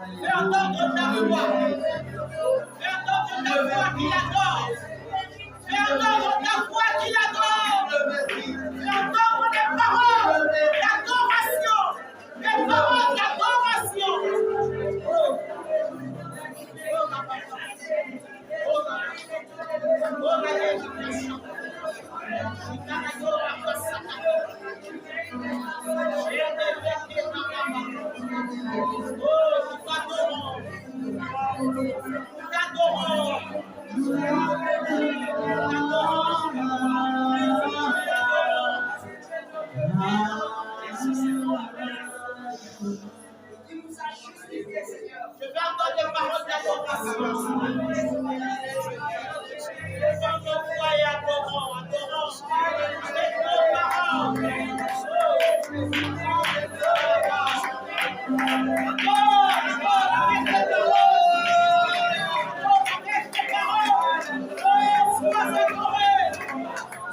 Fais entendre ta voix. Fais entendre ta voix qui l'adore. Fais entendre ta voix qui l'adore. Fais entendre des paroles d'adoration. Des paroles d'adoration. Je vais entendre des paroles d'adoration. Adorons et adorons, adorons avec nos paroles.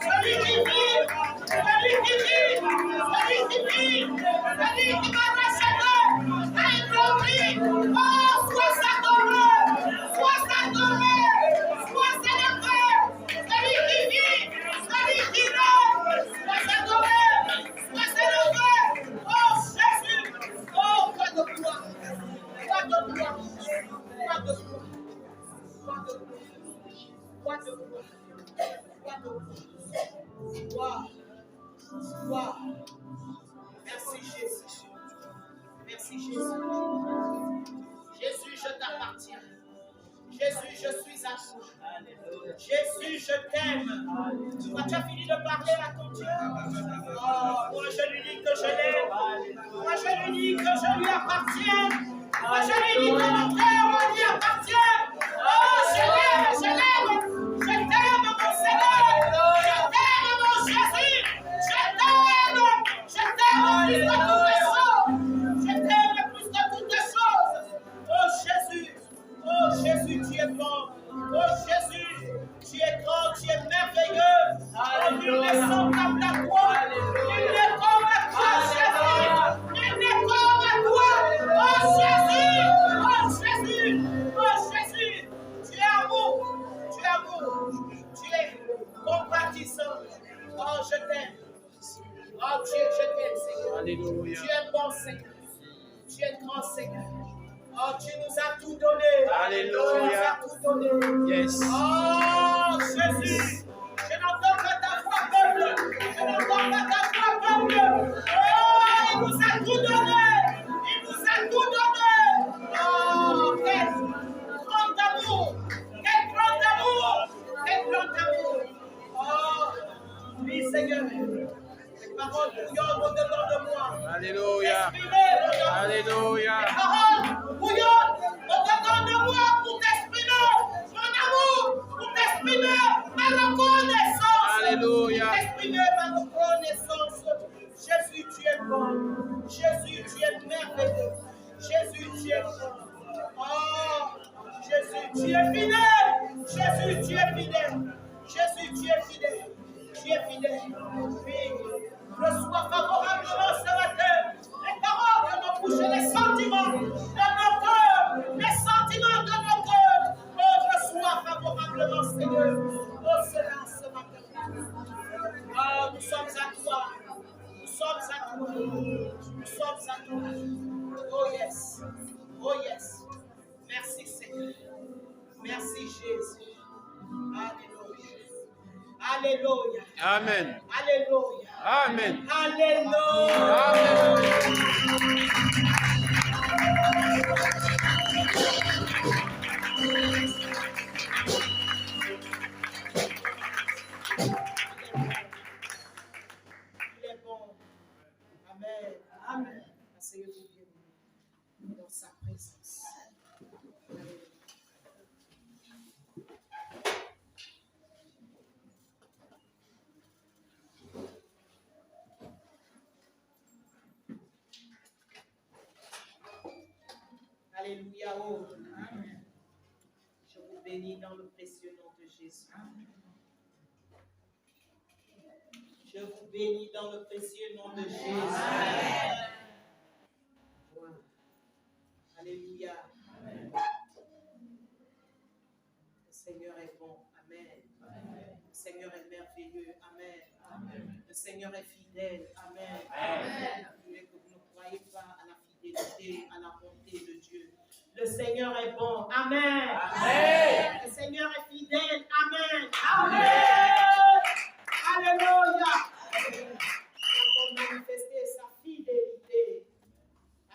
Celui qui vit, celui qui vit, celui qui vit, celui qui va racheter, a établi. Oh, sois adoré, sois adoré, sois célébré. Celui qui vit, celui qui règne, sois adoré, sois célébré. Oh, Jésus, oh, quoi de gloire, quoi de gloire, quoi de gloire, quoi de gloire, quoi de gloire, quoi de gloire. Wow. Wow. Merci Jésus. Merci Jésus. Jésus, je t'appartiens. Jésus, je suis à toi. Jésus, je t'aime. Quand tu as fini de parler à ton Dieu, moi je lui dis que je l'aime. Moi je lui dis que je lui appartiens. Moi je lui dis que mon cœur lui appartient. Oh, je l'aime, je l'aime. Je t'aime, mon Seigneur. Je t'aime, mon Jésus. Je t'aime. Je t'aime plus que toutes les choses. Je t'aime plus que toutes les choses. Oh Jésus. Oh Jésus, tu es bon. Oh Jésus, tu es grand, tu es merveilleux. Nul n'est semblable à toi. Nul n'est comme à toi, Jésus. Nul n'est comme à toi. Oh Jésus, oh Jésus, oh Jésus. Tu es amour, tu es amour. Tu es compatissant. Oh, je t'aime. Oh Dieu, je t'aime, Seigneur. Alléluia. Tu es bon, Seigneur. Tu es grand, Seigneur. Oh, tu nous as tout donné. Alléluia. Tu nous as tout donné. Yes. Oh, Jésus. Je n'entends que ta voix, peuple. Je n'entends que ta voix, peuple. Oh, il nous a tout donné. Il nous a tout donné. Oh, quel grand amour. Quel grand amour. Quel grand amour. Oh, oui, Seigneur. Les paroles bouillonnent au-dedans de moi. Alléluia. Exprimez, au-dedans. Alléluia. Les paroles bouillonnent au-dedans de moi pour t'exprimer mon amour, pour t'exprimer ma reconnaissance. Alléluia. Pour t'exprimer ma reconnaissance. Jésus, tu es bon. Jésus, tu es merveilleux. Jésus, tu es bon. Oh, Jésus, tu es fidèle. Jésus, tu es fidèle. Jésus, tu es fidèle. Tu es fidèle. Oui. Reçois favorablement ce matin les paroles de nos bouches et les sentiments de nos cœurs. Les sentiments de nos cœurs. Oh, reçois favorablement, Seigneur. Oh, cela ce matin. Oh, nous sommes à toi. Nous sommes à toi. Nous sommes à toi. Oh, yes. Oh, yes. Merci, Seigneur. Merci, Jésus. Alléluia. Alléluia. Amen. Alléluia. Amen. Alléluia. Il est bon. Amen. Amen. Asseyez-vous bien dans sa présence. Alléluia. Oh. Amen. Je vous bénis dans le précieux nom de Jésus. Je vous bénis dans le précieux nom de Jésus. Amen. Alléluia. Le Seigneur est bon. Amen. Le Seigneur est merveilleux. Amen. Le Seigneur est fidèle. Amen. Je voulais que vous ne croyez pas à la fidélité, à la bonté de Dieu. Le Seigneur est bon. Amen. Le Seigneur est fidèle. Amen. Alléluia. Il a manifesté sa fidélité.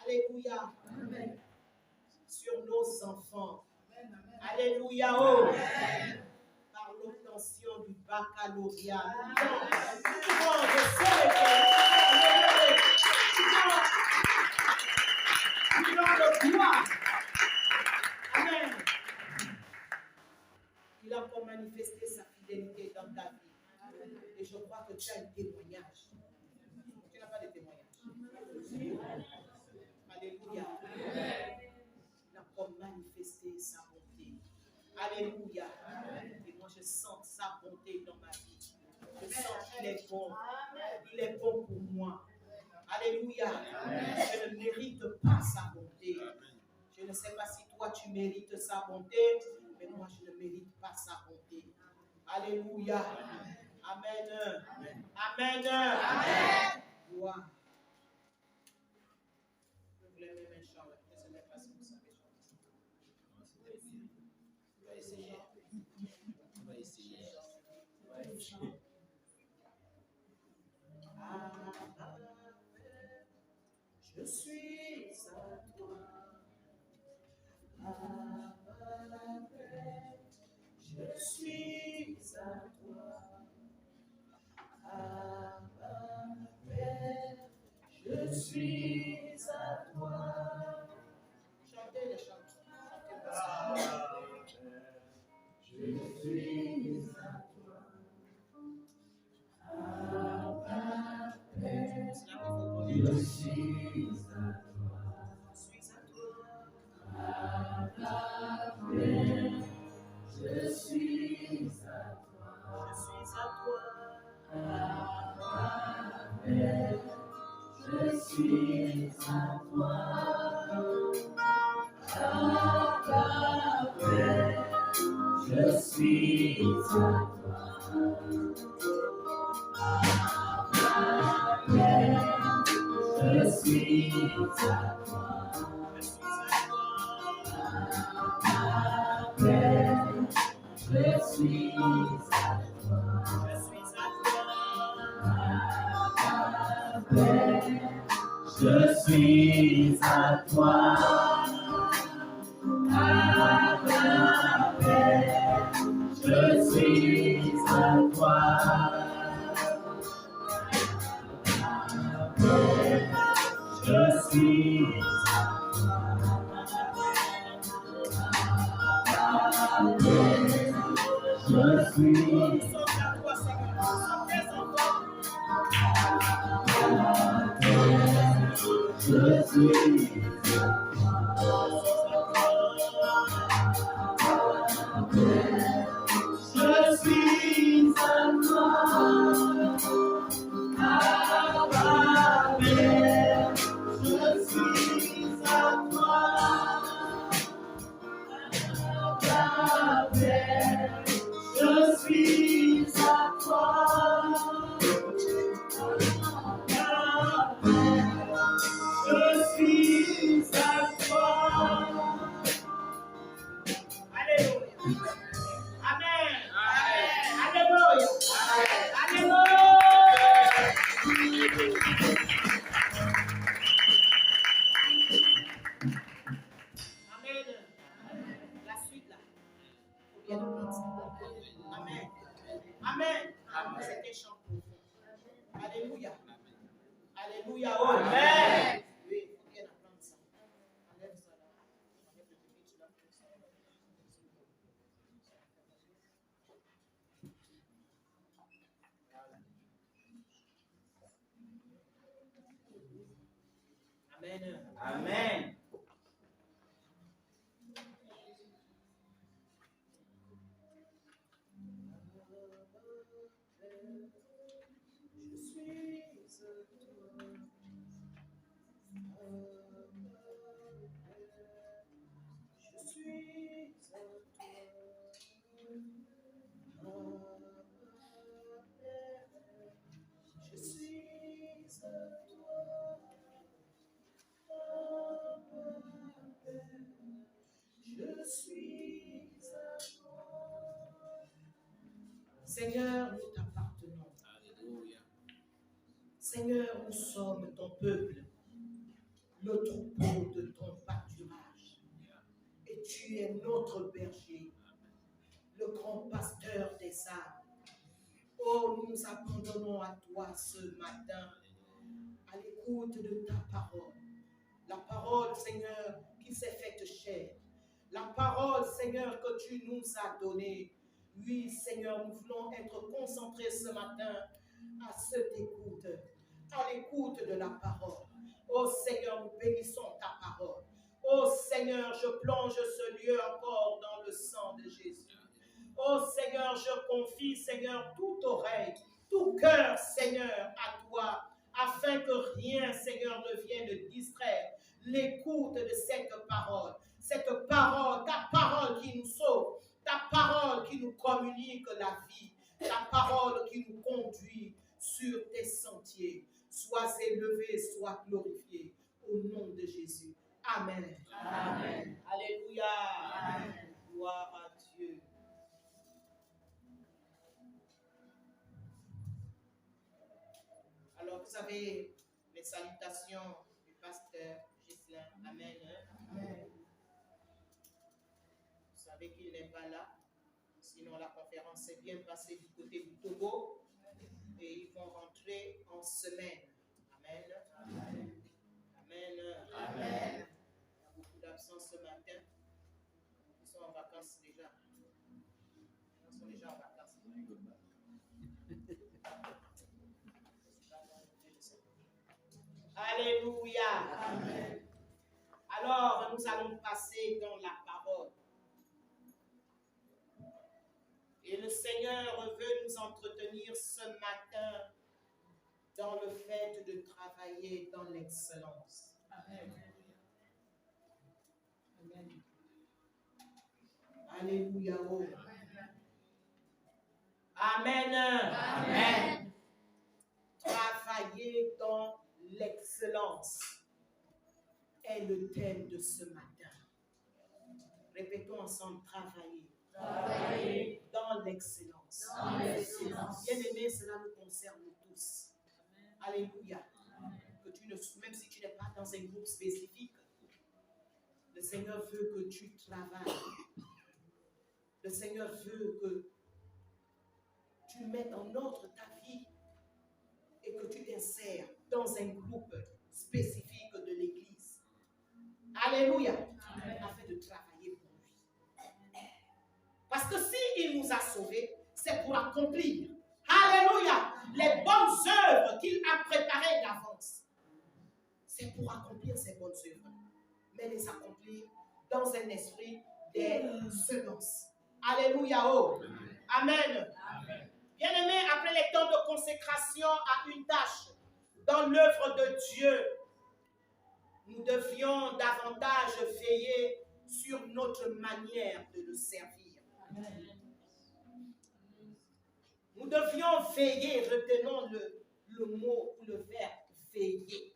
Alléluia. Sur nos enfants. Alléluia. Par l'obtention du baccalauréat. Amen. Il a encore manifesté sa fidélité dans ta vie. Et je crois que tu as un témoignage. Tu n'as pas de témoignage. Alléluia. Il a encore manifesté sa bonté. Alléluia. Et moi, je sens sa bonté dans ma vie. Je sens qu'il est bon. Il est bon pour moi. Alléluia. Je ne mérite pas sa bonté. Je ne sais pas si toi, tu mérites sa bonté, mais moi, je ne mérite pas sa bonté. Alléluia. Amen. Amen. Gloire. Je voulais même un chant. Je ne sais même pas si vous savez chanter. On va essayer. Je suis à toi. Je suis à toi. Je suis à toi. Chantez les chansons. Je suis à toi. Je suis à toi. Je suis à toi. Je suis à toi. Je suis à Je suis à toi. Je suis Je suis à toi. Je suis à toi. Je suis Je suis Je suis Je suis à toi. Je suis à toi. Je suis à toi. Je suis à toi. Alléluia. Amen. Alléluia. Alléluia. Amen. La suite là. Il faut bien le prendre. Amen. Amen. C'est un chant profond. Alléluia. Alléluia. Oh. Amen. Oui, il faut bien apprendre ça. Enlève ça là. Enlève le bébé là. Amen. Amen. Je suis à toi. Seigneur, nous t'appartenons. Alléluia. Seigneur, nous sommes ton peuple, le troupeau de ton pâturage. Et tu es notre berger, le grand pasteur des âmes. Oh, nous nous abandonnons à toi ce matin, à l'écoute de ta parole. La parole, Seigneur, qui s'est faite chair. La parole, Seigneur, que tu nous as donnée. Oui, Seigneur, nous voulons être concentrés ce matin à cette écoute, à l'écoute de la parole. Oh Seigneur, nous bénissons ta parole. Oh Seigneur, je plonge ce lieu encore dans le sang de Jésus. Oh Seigneur, je confie, Seigneur, toute oreille, tout cœur, Seigneur, à toi, afin que rien, Seigneur, ne vienne distraire l'écoute de cette parole, ta parole qui nous sauve, ta parole qui nous communique la vie, ta parole qui nous conduit sur tes sentiers. Sois élevé, sois glorifié, au nom de Jésus. Amen. Amen. Alléluia. Amen. Gloire à Dieu. Alors, vous avez les salutations du pasteur Ghislain. Amen. Amen. Vous savez qu'il n'est pas là. Sinon, la conférence s'est bien passée du côté du Togo. Et ils vont rentrer en semaine. Amen. Amen. Amen. Amen. Il y a beaucoup d'absence ce matin. Ils sont en vacances déjà. Ils sont déjà en vacances. Alléluia. Amen. Alors, nous allons passer dans la parole. Et le Seigneur veut nous entretenir ce matin dans le fait de travailler dans l'excellence. Amen. Amen. Alléluia. Amen. Amen. Travailler dans l'excellence est le thème de ce matin. Répétons ensemble, travailler. Travailler dans l'excellence. Bien-aimés, cela nous concerne tous. Alléluia. Que tu ne, même si tu n'es pas dans un groupe spécifique, le Seigneur veut que tu travailles. Le Seigneur veut que tu mettes en ordre ta vie et que tu t'insères dans un groupe spécifique de l'Église. Alléluia. Afin de travailler pour lui. Parce que s'il nous a sauvés, c'est pour accomplir. Alléluia. Les bonnes œuvres qu'il a préparées d'avance. C'est pour accomplir ces bonnes œuvres. Mais les accomplir dans un esprit d'excellence. Alléluia. Oh. Amen. Amen. Bien-aimés, après les temps de consécration à une tâche dans l'œuvre de Dieu, nous devions davantage veiller sur notre manière de le servir. Amen. Nous devions veiller, retenons le mot ou le verbe veiller.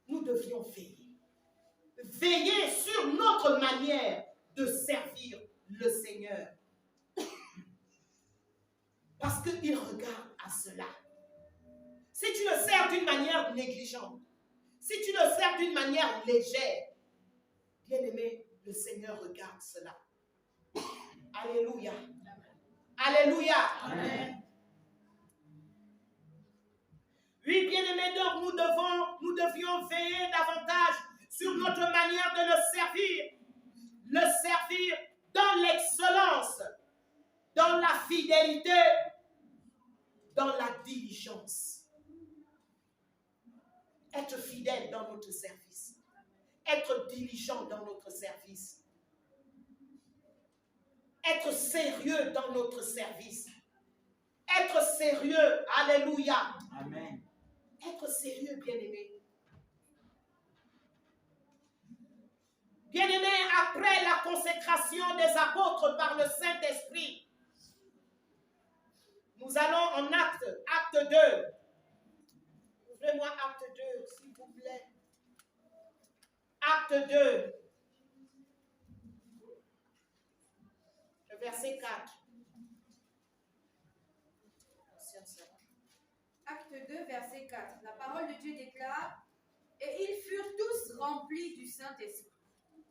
Nous devions veiller. Veiller sur notre manière de servir le Seigneur. Parce qu'il regarde à cela. Si tu le sers d'une manière négligente, si tu le sers d'une manière légère, bien aimé, le Seigneur regarde cela. Alléluia. Alléluia. Amen. Oui, bien aimé, donc nous devions veiller davantage sur notre manière de le servir dans l'excellence, dans la fidélité, dans la diligence. Être fidèle dans notre service. Être diligent dans notre service. Être sérieux dans notre service. Être sérieux. Alléluia. Amen. Être sérieux, bien-aimé. Bien-aimé, après la consécration des apôtres par le Saint-Esprit, nous allons en acte 2, Ouvrez-moi acte 2, s'il vous plaît. Acte 2. Le verset 4. Acte 2, verset 4. La parole de Dieu déclare: Et ils furent tous remplis du Saint-Esprit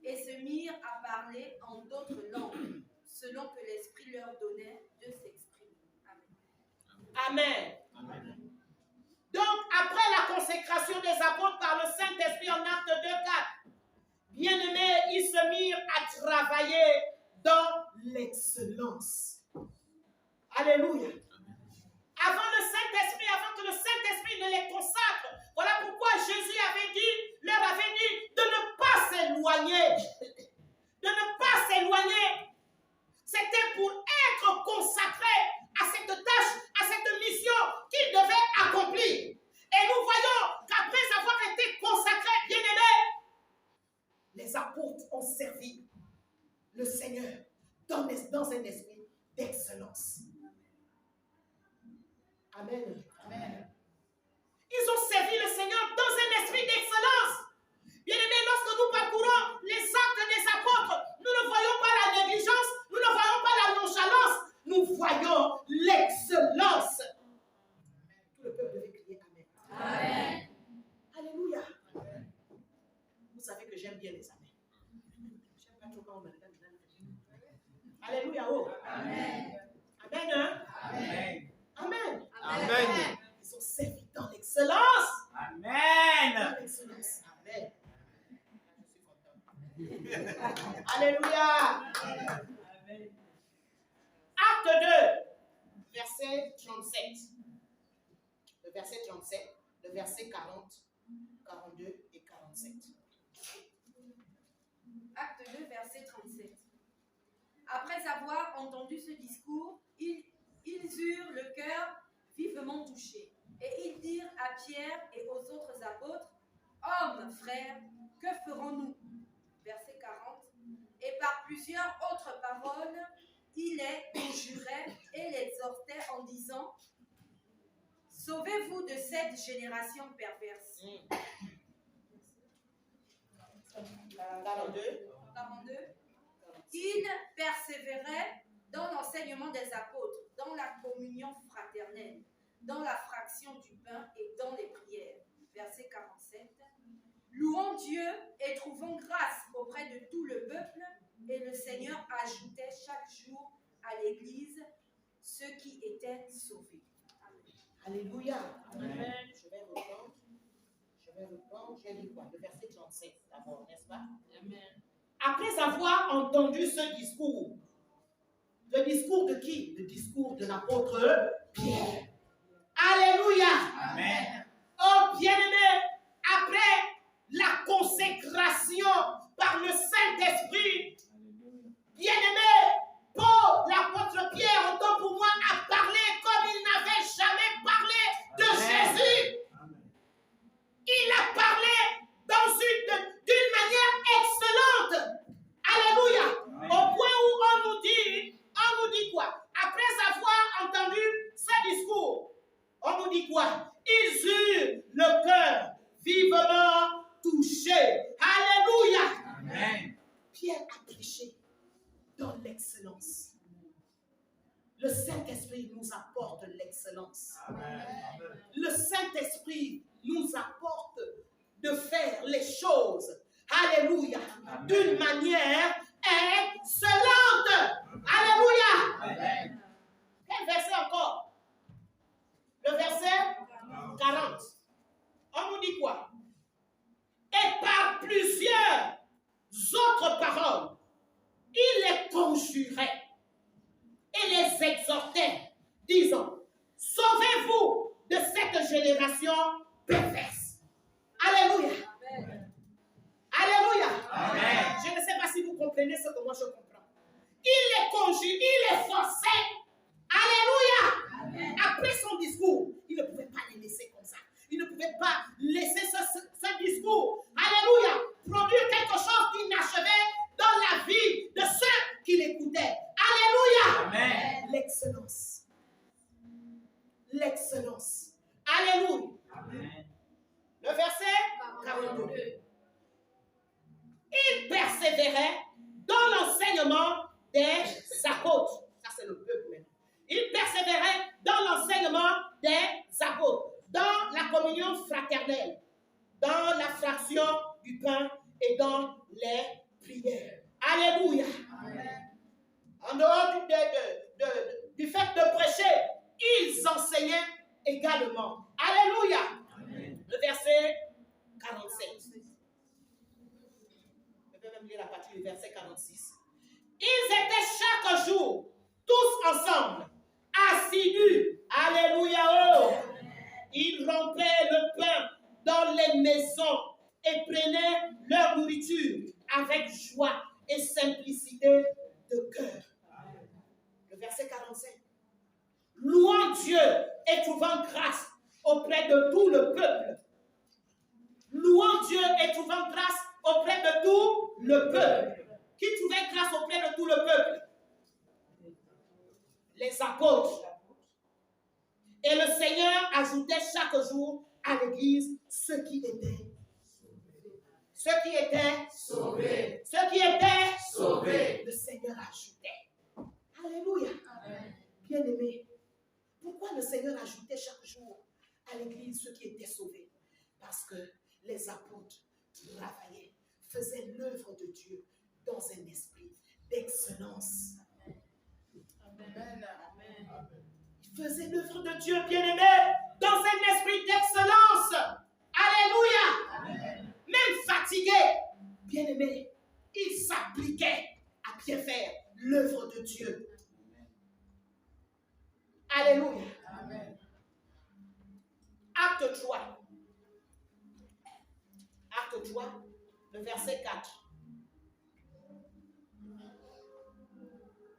et se mirent à parler en d'autres langues, selon que l'Esprit leur donnait de s'exprimer. Amen. Amen. Donc, après la consécration des apôtres par le Saint-Esprit en acte 2, 4, bien-aimés, ils se mirent à travailler dans l'excellence. Alléluia. Avant que le Saint-Esprit ne les consacre, voilà pourquoi Jésus leur avait dit de ne pas s'éloigner. De ne pas s'éloigner. C'était pour être consacré à cette tâche, à cette mission qu'il devait accomplir. Et nous voyons qu'après avoir été consacrés, bien-aimés, les apôtres ont servi le Seigneur dans un esprit d'excellence. Amen. Amen. Ils ont servi le Seigneur dans un esprit d'excellence. Bien-aimés, lorsque nous parcourons les actes des apôtres, nous ne voyons pas la négligence, nous ne voyons pas la nonchalance, nous voyons l'excellence. Tout le peuple devait crier Amen. Amen. Alléluia. Amen. Vous savez que j'aime bien les amens. J'aime pas trop quand on me regarde. Alléluia. Oh. Amen. Amen. Hein? Amen. Amen. Amen. Ils ont servi dans l'excellence. Amen. Dans l'excellence. Amen. Alléluia. Amen. Acte 2, verset 37. Le verset 37, le verset 40, 42 et 47. Acte 2, verset 37. Après avoir entendu ce discours, ils eurent le cœur vivement touché. Et ils dirent à Pierre et aux autres apôtres: Hommes, frères, que ferons-nous? Verset 40. Et par plusieurs autres paroles, il les conjurait et les exhortait en disant: Sauvez-vous de cette génération perverse. 42. Il persévérait dans l'enseignement des apôtres, dans la communion fraternelle, dans la fraction du pain et dans les prières. Verset 47. Louons Dieu et trouvons grâce auprès de tout le peuple, et le Seigneur ajoutait chaque jour à l'Église ceux qui étaient sauvés. Amen. Alléluia. Amen. Je vais reprendre. J'ai lu quoi? Le verset 37 d'abord, n'est-ce pas? Amen. Après avoir entendu ce discours, le discours de qui? Le discours de l'apôtre Pierre. Alléluia. Amen. Oh bien-aimé, après la consécration par le Saint-Esprit, bien-aimé, Paul, l'apôtre Pierre, autant pour moi, a parlé comme il n'avait jamais parlé de Jésus. Amen. Il a parlé d'une manière excellente. Alléluia. Amen. Au point où on nous dit quoi? Après avoir entendu ce discours, on nous dit quoi? Ils eurent le cœur vivement touché. Alléluia. Amen. Pierre a prêché dans l'excellence. Le Saint-Esprit nous apporte l'excellence. Amen. Le Saint-Esprit nous apporte de faire les choses, alléluia, d'une manière excellente. Alléluia. Amen. Quel verset encore? Le verset 40. On nous dit quoi? Et par plusieurs autres paroles, il les conjurait et les exhortait, disant: Sauvez-vous de cette génération perverse. Alléluia. Amen. Alléluia. Amen. Je ne sais pas si vous comprenez ce que moi je comprends. Il les conjurait, il les forçait. Alléluia. Amen. Après son discours, il ne pouvait pas les laisser comme ça. Il ne pouvait pas laisser ce discours, alléluia, produire quelque chose d'inachevé dans la vie de ceux qui l'écoutaient. Alléluia. Amen. L'excellence. L'excellence. Alléluia. Amen. persévérait dans l'enseignement des apôtres. Ça, c'est le peuple même. Il persévérait dans l'enseignement des apôtres, dans la communion fraternelle, dans la fraction du pain et dans les prières. Alléluia. Amen. En dehors du fait de prêcher, ils enseignaient également. Alléluia. Amen. Le verset 47. Je peux même lire la partie du verset 46. Ils étaient chaque jour, tous ensemble, assidus. Alléluia. Oh. Ils rompaient le pain dans les maisons et prenaient leur nourriture avec joie et simplicité de cœur. Le verset 45. Louant Dieu et trouvant grâce auprès de tout le peuple. Louant Dieu et trouvant grâce auprès de tout le peuple. Qui trouvait grâce auprès de tout le peuple? Les apôtres. Et le Seigneur ajoutait chaque jour à l'église ceux qui étaient sauvés. Ceux qui étaient sauvés. Le Seigneur ajoutait. Alléluia. Bien-aimés, pourquoi le Seigneur ajoutait chaque jour à l'église ceux qui étaient sauvés? Parce que les apôtres travaillaient, faisaient l'œuvre de Dieu dans un esprit d'excellence. Amen. Ils faisaient l'œuvre de Dieu, bien-aimés, dans un esprit d'excellence. Alléluia. Amen. Même fatigués, bien-aimés, ils s'appliquaient à bien faire l'œuvre de Dieu. Alléluia. Amen. Acte 3. Acte 3, le verset 4.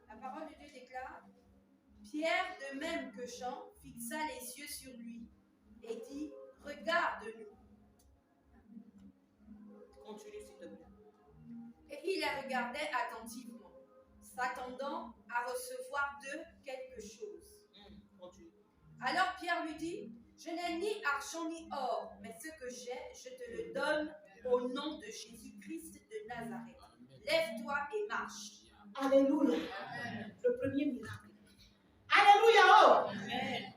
La parole de Dieu déclare: Pierre, de même que Jean, fixa les yeux sur lui et dit: Regarde-nous. Continue, s'il te plaît. Et il la regardait attentivement, s'attendant à recevoir d'eux quelque chose. Continue. Alors Pierre lui dit: Je n'ai ni argent ni or, mais ce que j'ai, je te le donne au nom de Jésus-Christ de Nazareth. Lève-toi et marche. Alléluia. Amen. Le premier miracle. Alléluia. Oh. Amen.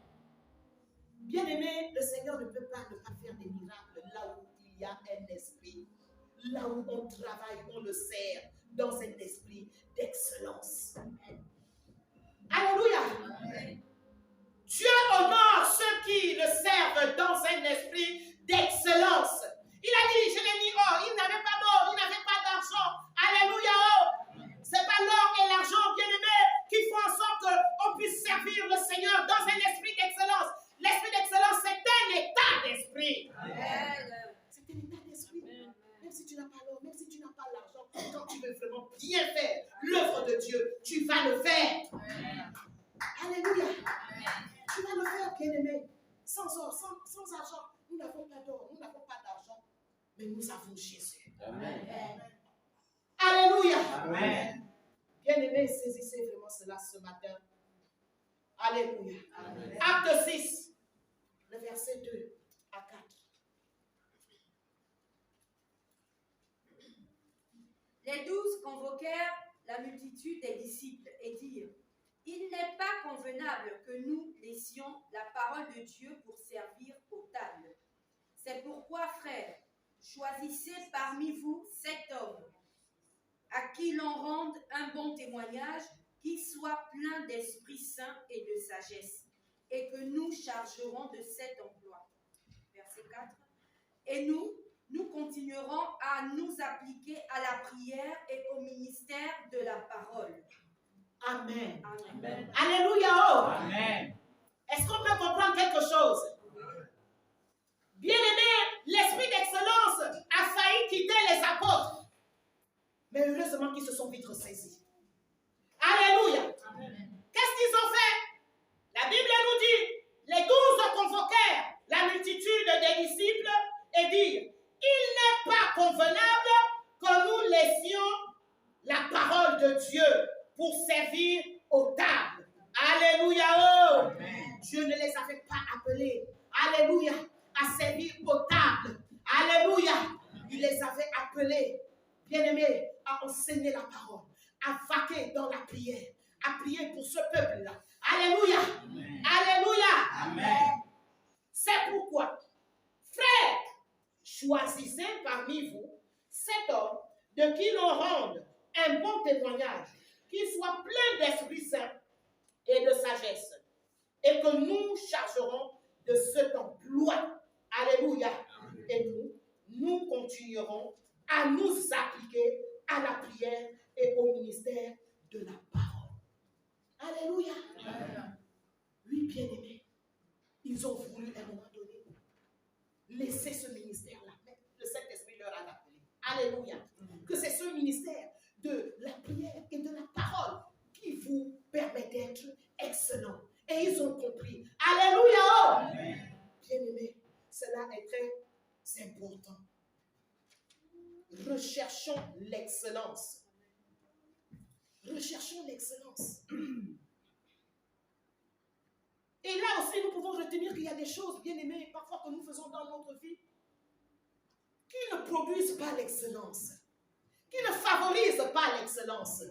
Bien-aimé, le Seigneur ne peut pas faire des miracles là où il y a un esprit. Là où on travaille, on le sert dans un esprit d'excellence. Alléluia. Amen. Dieu honore ceux qui le servent dans un esprit d'excellence. Il a dit: je n'ai ni or, il n'avait pas d'or, il n'avait pas d'argent. Alléluia. C'est pas l'or et l'argent, bien-aimé, qui font en sorte qu'on puisse servir le Seigneur dans un esprit d'excellence. L'esprit d'excellence, c'est un état d'esprit. Amen. C'est un état d'esprit. Même si tu n'as pas l'or, même si tu n'as pas l'argent, quand tu veux vraiment bien faire l'œuvre de Dieu, tu vas le faire. Amen. Alléluia. Amen. Tu vas le faire, bien-aimé. Sans or, sans argent. Nous n'avons pas d'or, nous n'avons pas d'argent. Mais nous avons Jésus. Amen. Amen. Alléluia. Amen. Bien-aimé, saisissez vraiment cela ce matin. Alléluia. Amen. Acte 6, le verset 2 à 4. Les 12 convoquèrent la multitude des disciples et dirent: Il n'est pas convenable que nous laissions la parole de Dieu pour servir aux tables. C'est pourquoi, frères, choisissez parmi vous 7 hommes à qui l'on rende un bon témoignage, qui soit plein d'Esprit Saint et de sagesse, et que nous chargerons de cet emploi. Verset 4. Et nous continuerons à nous appliquer à la prière et au ministère de la parole. Amen. Amen. Alléluia. Oh. Amen. Est-ce qu'on peut comprendre quelque chose? Bien-aimé, l'esprit d'excellence a failli quitter les apôtres. Mais heureusement qu'ils se sont vite ressaisis. Alléluia. Amen. Qu'est-ce qu'ils ont fait? La Bible nous dit, les 12 convoquèrent la multitude des disciples et dirent: Il n'est pas convenable que nous laissions la parole de Dieu pour servir aux tables. Alléluia. Oh. Amen. Dieu ne les avait pas appelés, alléluia, à servir aux tables. Alléluia. Il les avait appelés, bien-aimé, à enseigner la parole, à vaquer dans la prière, à prier pour ce peuple-là. Alléluia. Amen. Alléluia. Amen. C'est pourquoi, frères, choisissez parmi vous cet homme de qui l'on rende un bon témoignage, qui soit plein d'Esprit Saint et de sagesse, et que nous chargerons de cet emploi. Alléluia. Et nous continuerons à nous appliquer à la prière et au ministère de la parole. Alléluia. Oui, bien-aimés, ils ont voulu à un moment donné laisser ce ministère-là. Mais le Saint-Esprit leur a appelé. Alléluia. Que c'est ce ministère de la prière et de la parole qui vous permet d'être excellent. Et ils ont compris. Alléluia. Bien-aimés, cela est très important. Recherchons l'excellence. Recherchons l'excellence. Et là aussi, nous pouvons retenir qu'il y a des choses, bien aimées, parfois que nous faisons dans notre vie, qui ne produisent pas l'excellence, qui ne favorisent pas l'excellence.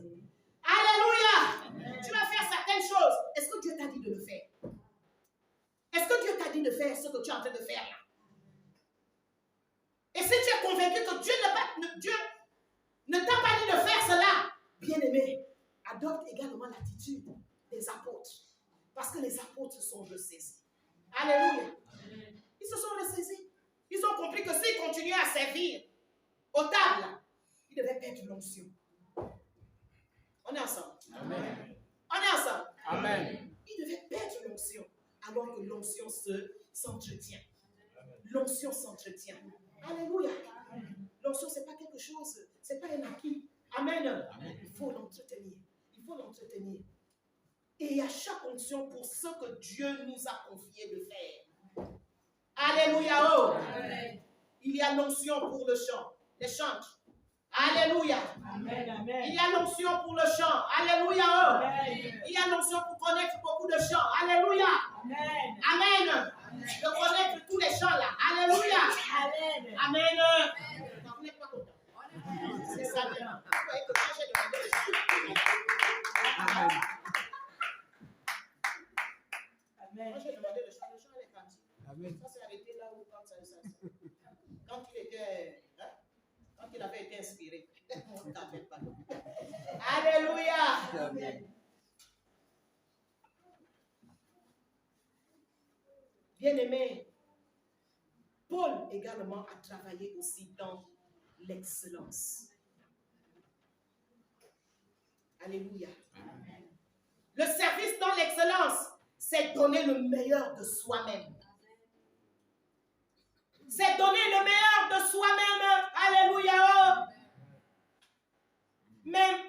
Alléluia! Tu vas faire certaines choses. Est-ce que Dieu t'a dit de le faire? Est-ce que Dieu t'a dit de faire ce que tu es en train de faire là? Et si tu es convaincu que Dieu ne t'a pas dit de faire cela, bien aimé, adopte également l'attitude des apôtres. Parce que les apôtres se sont ressaisis. Alléluia. Ils se sont ressaisis. Ils ont compris que s'ils continuaient à servir aux tables, ils devaient perdre l'onction. On est ensemble. Amen. On est ensemble. Amen. Ils devaient perdre l'onction alors que l'onction s'entretient. L'onction s'entretient. Alléluia. L'onction, ce n'est pas quelque chose, ce n'est pas un acquis. Amen. Il faut l'entretenir. Il faut l'entretenir. Et il y a chaque onction pour ce que Dieu nous a confié de faire. Alléluia. Oh. Amen. Il y a l'onction pour le chant, les chants. Alléluia. Amen. Amen. Il y a l'onction pour le chant. Alléluia. Oh. Amen. Il y a l'onction pour connaître beaucoup de chants. Alléluia. Amen. Amen. De connaître tous les chants là. Alléluia. Amen. Amen. Non, vous n'êtes pas content. C'est ça maintenant. Vous voyez que quand j'ai demandé le chant, Amen. quand j'ai demandé le chant est parti. Amen. Ça s'est arrêté là où quand il était, hein, quand il avait été inspiré. On ne t'appelle pas. Alléluia. Amen. Bien-aimé, Paul également a travaillé aussi dans l'excellence. Alléluia. Le service dans l'excellence, c'est donner le meilleur de soi-même. C'est donner le meilleur de soi-même. Alléluia. Même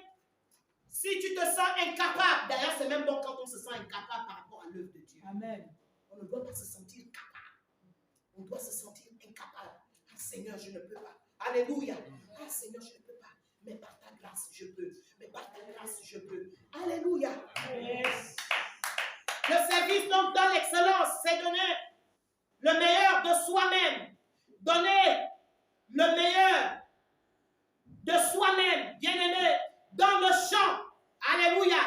si tu te sens incapable, d'ailleurs c'est même bon quand on se sent incapable par rapport à l'œuvre de Dieu. Amen. On ne doit pas se sentir capable. On doit se sentir incapable. Ah Seigneur, je ne peux pas. Alléluia. Ah Seigneur, je ne peux pas. Mais par ta grâce, je peux. Mais par ta grâce, je peux. Alléluia. Yes. Le service donc dans l'excellence, c'est donner le meilleur de soi-même. Donner le meilleur de soi-même, bien-aimé, dans le chant. Alléluia.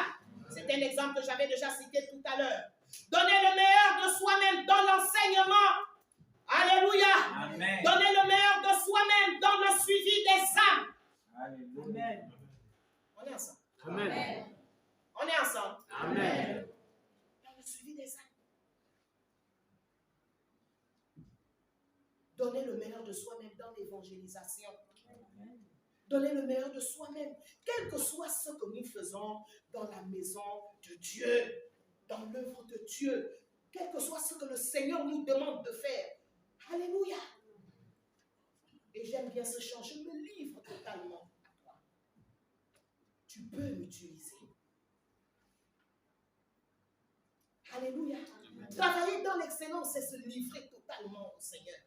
C'est un exemple que j'avais déjà cité tout à l'heure. Donner le meilleur de soi-même dans l'enseignement. Alléluia. Amen. Donner le meilleur de soi-même dans le suivi des âmes. Amen. On est ensemble. Amen. On est ensemble. Amen. Dans le suivi des âmes. Donner le meilleur de soi-même dans l'évangélisation. Donner le meilleur de soi-même, quel que soit ce que nous faisons dans la maison de Dieu, dans l'œuvre de Dieu, quel que soit ce que le Seigneur nous demande de faire. Alléluia. Et j'aime bien ce chant, je me livre totalement à toi. Tu peux m'utiliser. Alléluia. Travailler dans l'excellence, c'est se livrer totalement au Seigneur.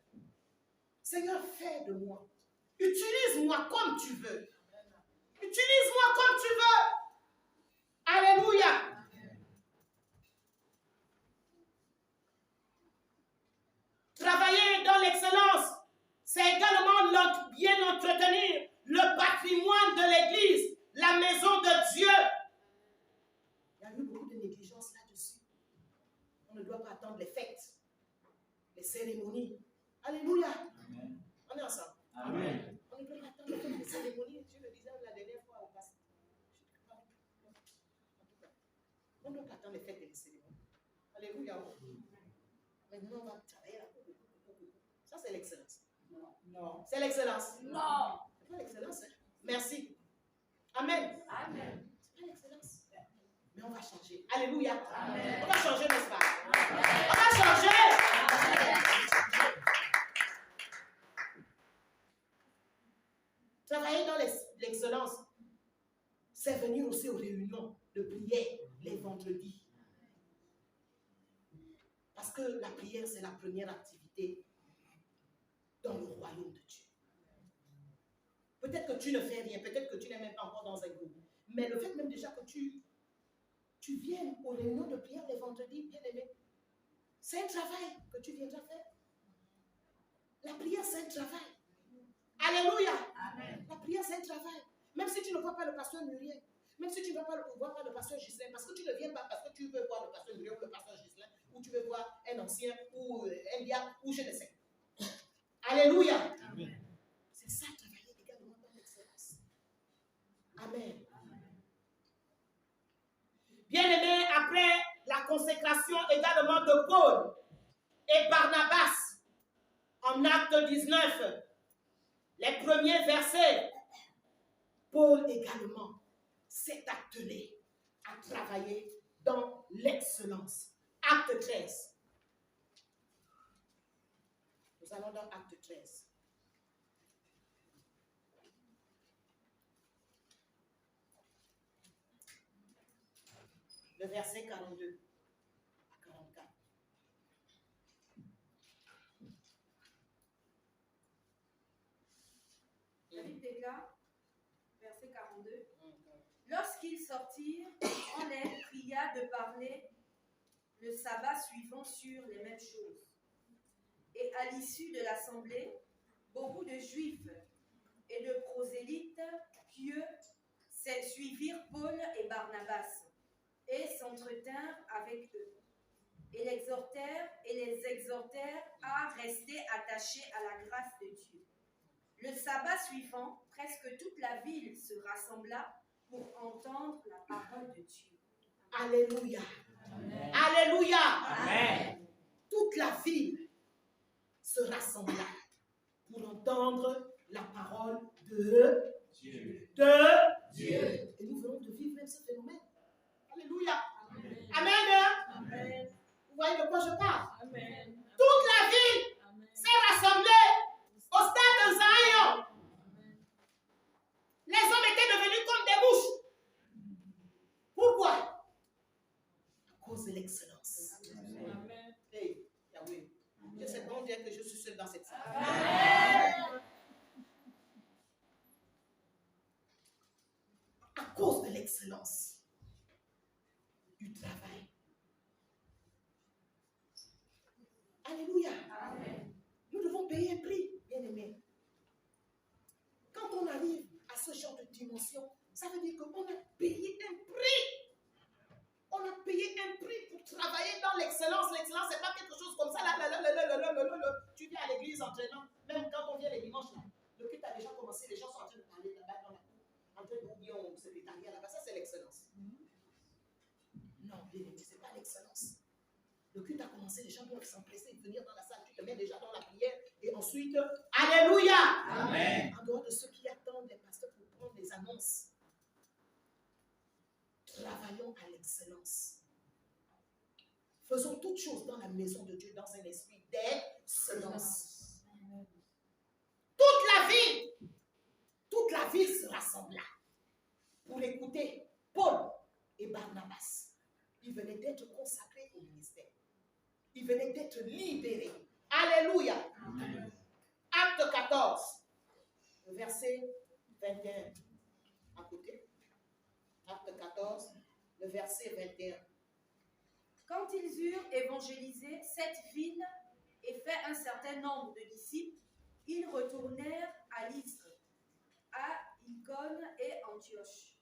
Seigneur, fais de moi. Utilise-moi comme tu veux. Utilise-moi comme tu veux. Alléluia. Travailler dans l'excellence, c'est également bien entretenir le patrimoine On ne doit pas attendre les fêtes, les cérémonies. Alléluia. Amen. On est ensemble. Amen. On ne doit pas attendre les fêtes, les cérémonies. Je le disais la dernière fois au pasteur. On ne doit pas attendre les fêtes et les cérémonies. Alléluia. Maintenant, on va travailler là. Ça, c'est l'excellence. Non. C'est l'excellence. Non. C'est pas l'excellence. Hein? Merci. Amen. Amen. C'est pas l'excellence. Mais on va changer. Alléluia. Amen. On va changer, n'est-ce pas? On va changer. Travailler dans l'excellence, c'est venir aussi aux réunions de prière les vendredis. Parce que la prière, c'est la première activité dans le royaume de Dieu. Peut-être que tu ne fais rien, peut-être que tu n'es même pas encore dans un groupe. Mais le fait même déjà que tu viennes aux réunions de prière les vendredis, bien aimé, c'est un travail que tu viendras faire. La prière, c'est un travail. Alléluia. Amen. La prière, c'est un travail. Même si tu ne vois pas le pasteur Muriel, même si tu ne vois pas le pasteur Gislain, parce que tu ne viens pas parce que tu veux voir le pasteur Muriel ou le pasteur Gislain, ou tu veux voir un ancien, ou un diable, ou je ne sais. Alléluia. Amen. C'est ça, travailler également dans l'excellence. Amen. Bien-aimés, après la consécration également de Paul et Barnabas, en Acte 19, les premiers versets, Paul également s'est attelé à travailler dans l'excellence. Acte 13. Nous allons dans Acte 13. Le verset 42 à 44. David déclare, verset 42. Lorsqu'ils sortirent, on les pria de parler le sabbat suivant sur les mêmes choses. Et à l'issue de l'assemblée, beaucoup de juifs et de prosélytes pieux suivirent Paul et Barnabas et s'entretinrent avec eux. Et les exhortèrent à rester attachés à la grâce de Dieu. Le sabbat suivant, presque toute la ville se rassembla pour entendre la parole de Dieu. Alléluia. Amen. Alléluia. Amen. Toute la ville se rassembla pour entendre la parole de Dieu. Dieu. Et nous venons de vivre même ce phénomène. Alléluia. Amen. Amen. Amen. Vous voyez de quoi je parle? Amen. Toute la ville s'est rassemblée au stade de Zion. Les hommes étaient devenus comme des mouches. Pourquoi? À cause de l'excellence. Amen. Hey, Yahweh, je sais pas dire que je suis seul dans cette salle. Amen. À cause de l'excellence du travail. Alléluia. Amen. Nous devons payer un prix, bien aimé. Quand on arrive à ce genre de dimension, ça veut dire qu'on a payé un prix. On a payé un prix pour travailler dans l'excellence. L'excellence, ce n'est pas quelque chose comme ça. Tu viens à l'église entraînant. Même quand on vient les dimanches, là, le culte a déjà commencé. Les gens sont en train de parler là-bas dans la cour. En train de dire au secrétariat là-bas. Ça, c'est l'excellence. Non, bien aimé, ce n'est pas l'excellence. Le culte a commencé. Les gens doivent s'empresser de venir dans la salle. Tu te mets déjà dans la prière. Et ensuite, alléluia. Amen. En dehors de ceux qui attendent les pasteurs pour prendre les annonces. Travaillons à l'excellence. Faisons toutes choses dans la maison de Dieu dans un esprit d'excellence. Toute la ville se rassembla pour écouter Paul et Barnabas. Ils venaient d'être consacrés au ministère. Ils venaient d'être libérés. Alléluia. Amen. Acte 14, le verset 21. À côté. Acte 14, le verset 21. Quand ils eurent évangélisé cette ville et fait un certain nombre de disciples, ils retournèrent à Lystre, à Icône et Antioche.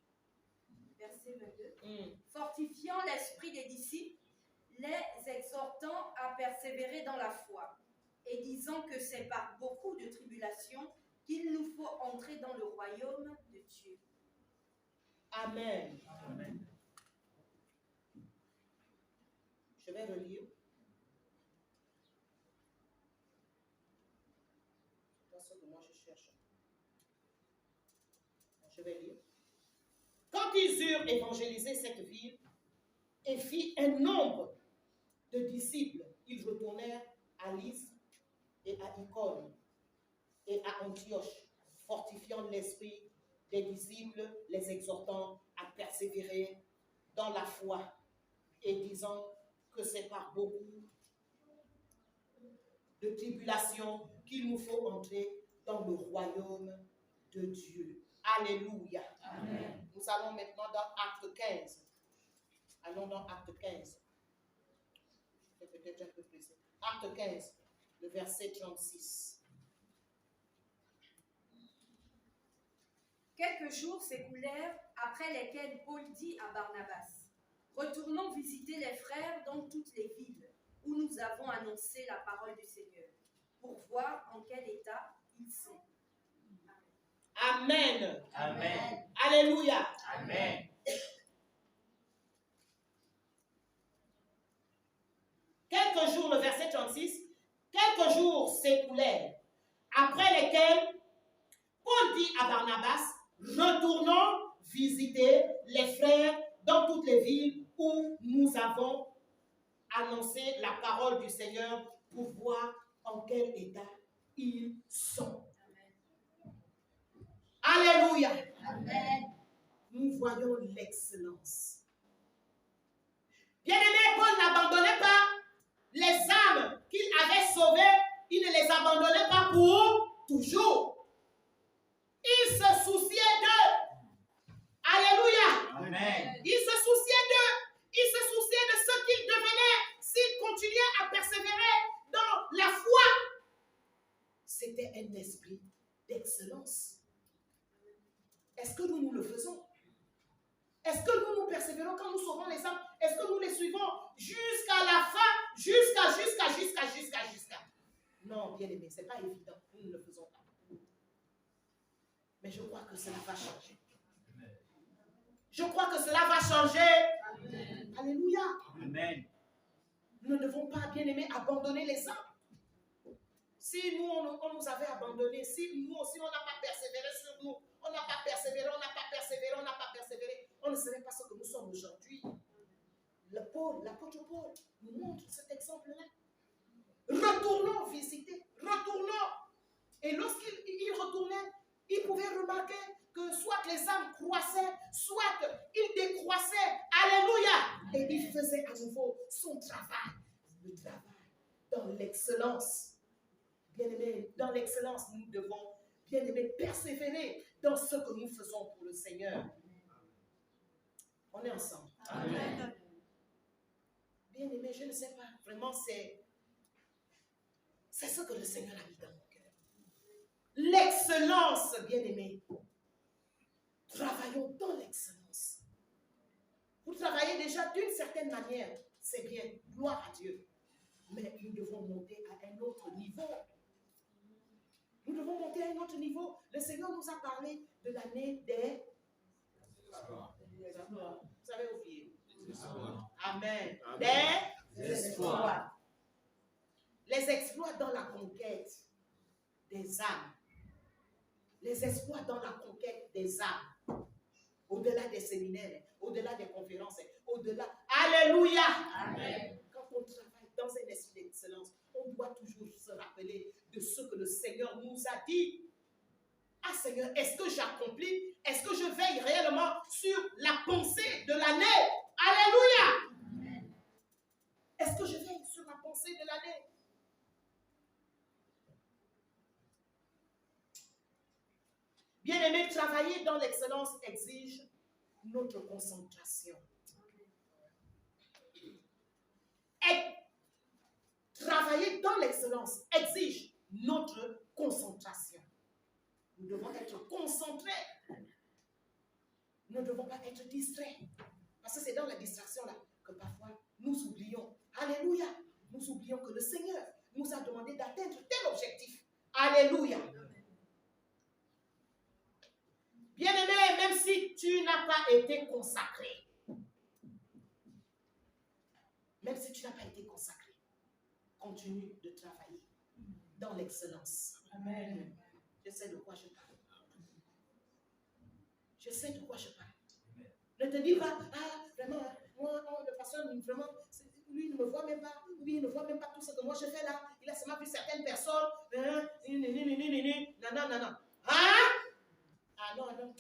Verset 22. Fortifiant l'esprit des disciples, les exhortant à persévérer dans la foi, et disant que c'est par beaucoup de tribulations qu'il nous faut entrer dans le royaume de Dieu. Amen. Amen. Je vais relire. C'est ce que moi je cherche. Je vais lire. Quand ils eurent évangélisé cette ville et fit un nombre de disciples, ils retournèrent à Lys et à Icône et à Antioche, fortifiant l'esprit des disciples, les exhortant à persévérer dans la foi et disant que c'est par beaucoup de tribulations qu'il nous faut entrer dans le royaume de Dieu. Alléluia. Amen. Nous allons maintenant dans Acte 15. Allons dans Acte 15. C'est peut-être un peu pressé. Acte 15, le verset 36. Quelques jours s'écoulèrent, après lesquels Paul dit à Barnabas, « Retournons visiter les frères dans toutes les villes où nous avons annoncé la parole du Seigneur, pour voir en quel état ils sont. » Amen. Amen. Alléluia. Amen. Quelques jours, le verset 36, quelques jours s'écoulèrent, après lesquels Paul dit à Barnabas, retournons visiter les frères dans toutes les villes où nous avons annoncé la parole du Seigneur pour voir en quel état ils sont. Alléluia. Amen. Nous voyons l'excellence. Bien-aimé, Paul n'abandonnait pas les âmes qu'il avait sauvées, il ne les abandonnait pas pour toujours. Il se souciait d'eux. Alléluia. Amen. Il se souciait d'eux. Il se souciait de ce qu'ils devenaient s'ils continuaient à persévérer dans la foi. C'était un esprit d'excellence. Est-ce que nous le faisons? Est-ce que nous persévérons quand nous sauvons les âmes? Est-ce que nous les suivons jusqu'à la fin? Jusqu'à. Non, bien aimé, ce n'est pas évident. Nous ne le faisons pas. Mais je crois que cela va changer. Je crois que cela va changer. Amen. Alléluia. Amen. Nous ne devons pas, bien aimé, abandonner les âmes. Si nous, on nous avait abandonnés, si nous aussi, on n'a pas persévéré sur nous, on n'a pas persévéré, on ne serait pas ce que nous sommes aujourd'hui. L'apôtre Paul nous montre cet exemple-là. Retournons visiter, retournons. Et lorsqu'il retournait, il pouvait remarquer que soit les âmes croissaient, soit ils décroissaient. Alléluia. Et il faisait à nouveau son travail. Le travail dans l'excellence. Bien-aimés, dans l'excellence, nous devons, bien-aimés, persévérer dans ce que nous faisons pour le Seigneur. On est ensemble. Amen. Bien-aimés, je ne sais pas, vraiment, c'est ce que le Seigneur a mis dans mon cœur. L'excellence, bien-aimés. Travaillons dans l'excellence. Vous travaillez déjà d'une certaine manière, c'est bien, gloire à Dieu. Mais nous devons monter à un autre niveau. Nous devons monter à un autre niveau. Le Seigneur nous a parlé de l'année des... Vous avez oublié. Amen. Des Espoirs. Les exploits dans la conquête des âmes. Les exploits dans la conquête des âmes. Au-delà des séminaires, au-delà des conférences, au-delà. Alléluia. Amen. Quand on travaille dans un esprit d'excellence, on doit toujours se rappeler de ce que le Seigneur nous a dit. Ah Seigneur, est-ce que j'accomplis? Est-ce que je veille réellement sur la pensée de l'année? Alléluia. Est-ce que je veille sur la pensée de l'année? Bien-aimé, travailler dans l'excellence exige notre concentration. Et travailler dans l'excellence exige notre concentration. Nous devons être concentrés. Nous ne devons pas être distraits. Parce que c'est dans la distraction là que parfois nous oublions. Alléluia. Nous oublions que le Seigneur nous a demandé d'atteindre tel objectif. Alléluia. Bien-aimé, même si tu n'as pas été consacré, même si tu n'as pas été consacré, continue de travailler dans l'excellence. Amen. Je sais de quoi je parle. Je sais de quoi je parle. Ne te dis pas, vraiment, moi, le pasteur, vraiment, lui, il ne me voit même pas. Lui, il ne voit même pas tout ce que moi je fais là. Il a seulement vu certaines personnes. Non. Hein? Ah non.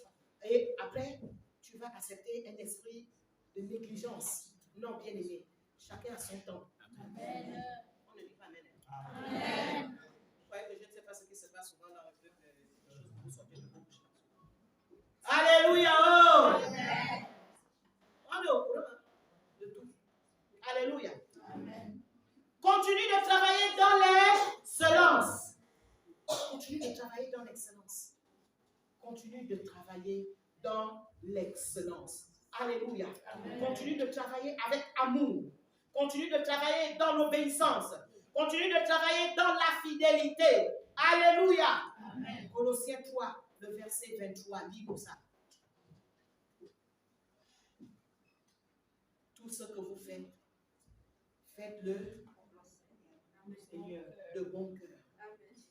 Et après, tu vas accepter un esprit de négligence. Non, bien aimé. Chacun a son temps. Amen. On ne dit pas Amen. Amen. Vous voyez que je ne sais pas ce qui se passe souvent dans le peuple. Vous sortez de bouche. Alléluia. Oh. Amen. On est au courant de tout. Alléluia. Amen. Continue de travailler dans l'excellence. Continue de travailler dans l'excellence. Continue de travailler dans l'excellence. Alléluia. Amen. Continue de travailler avec amour. Continue de travailler dans l'obéissance. Continue de travailler dans la fidélité. Alléluia. Amen. Colossiens 3, le verset 23, dis-nous ça. Tout ce que vous faites, faites-le Seigneur de bon cœur. Amen.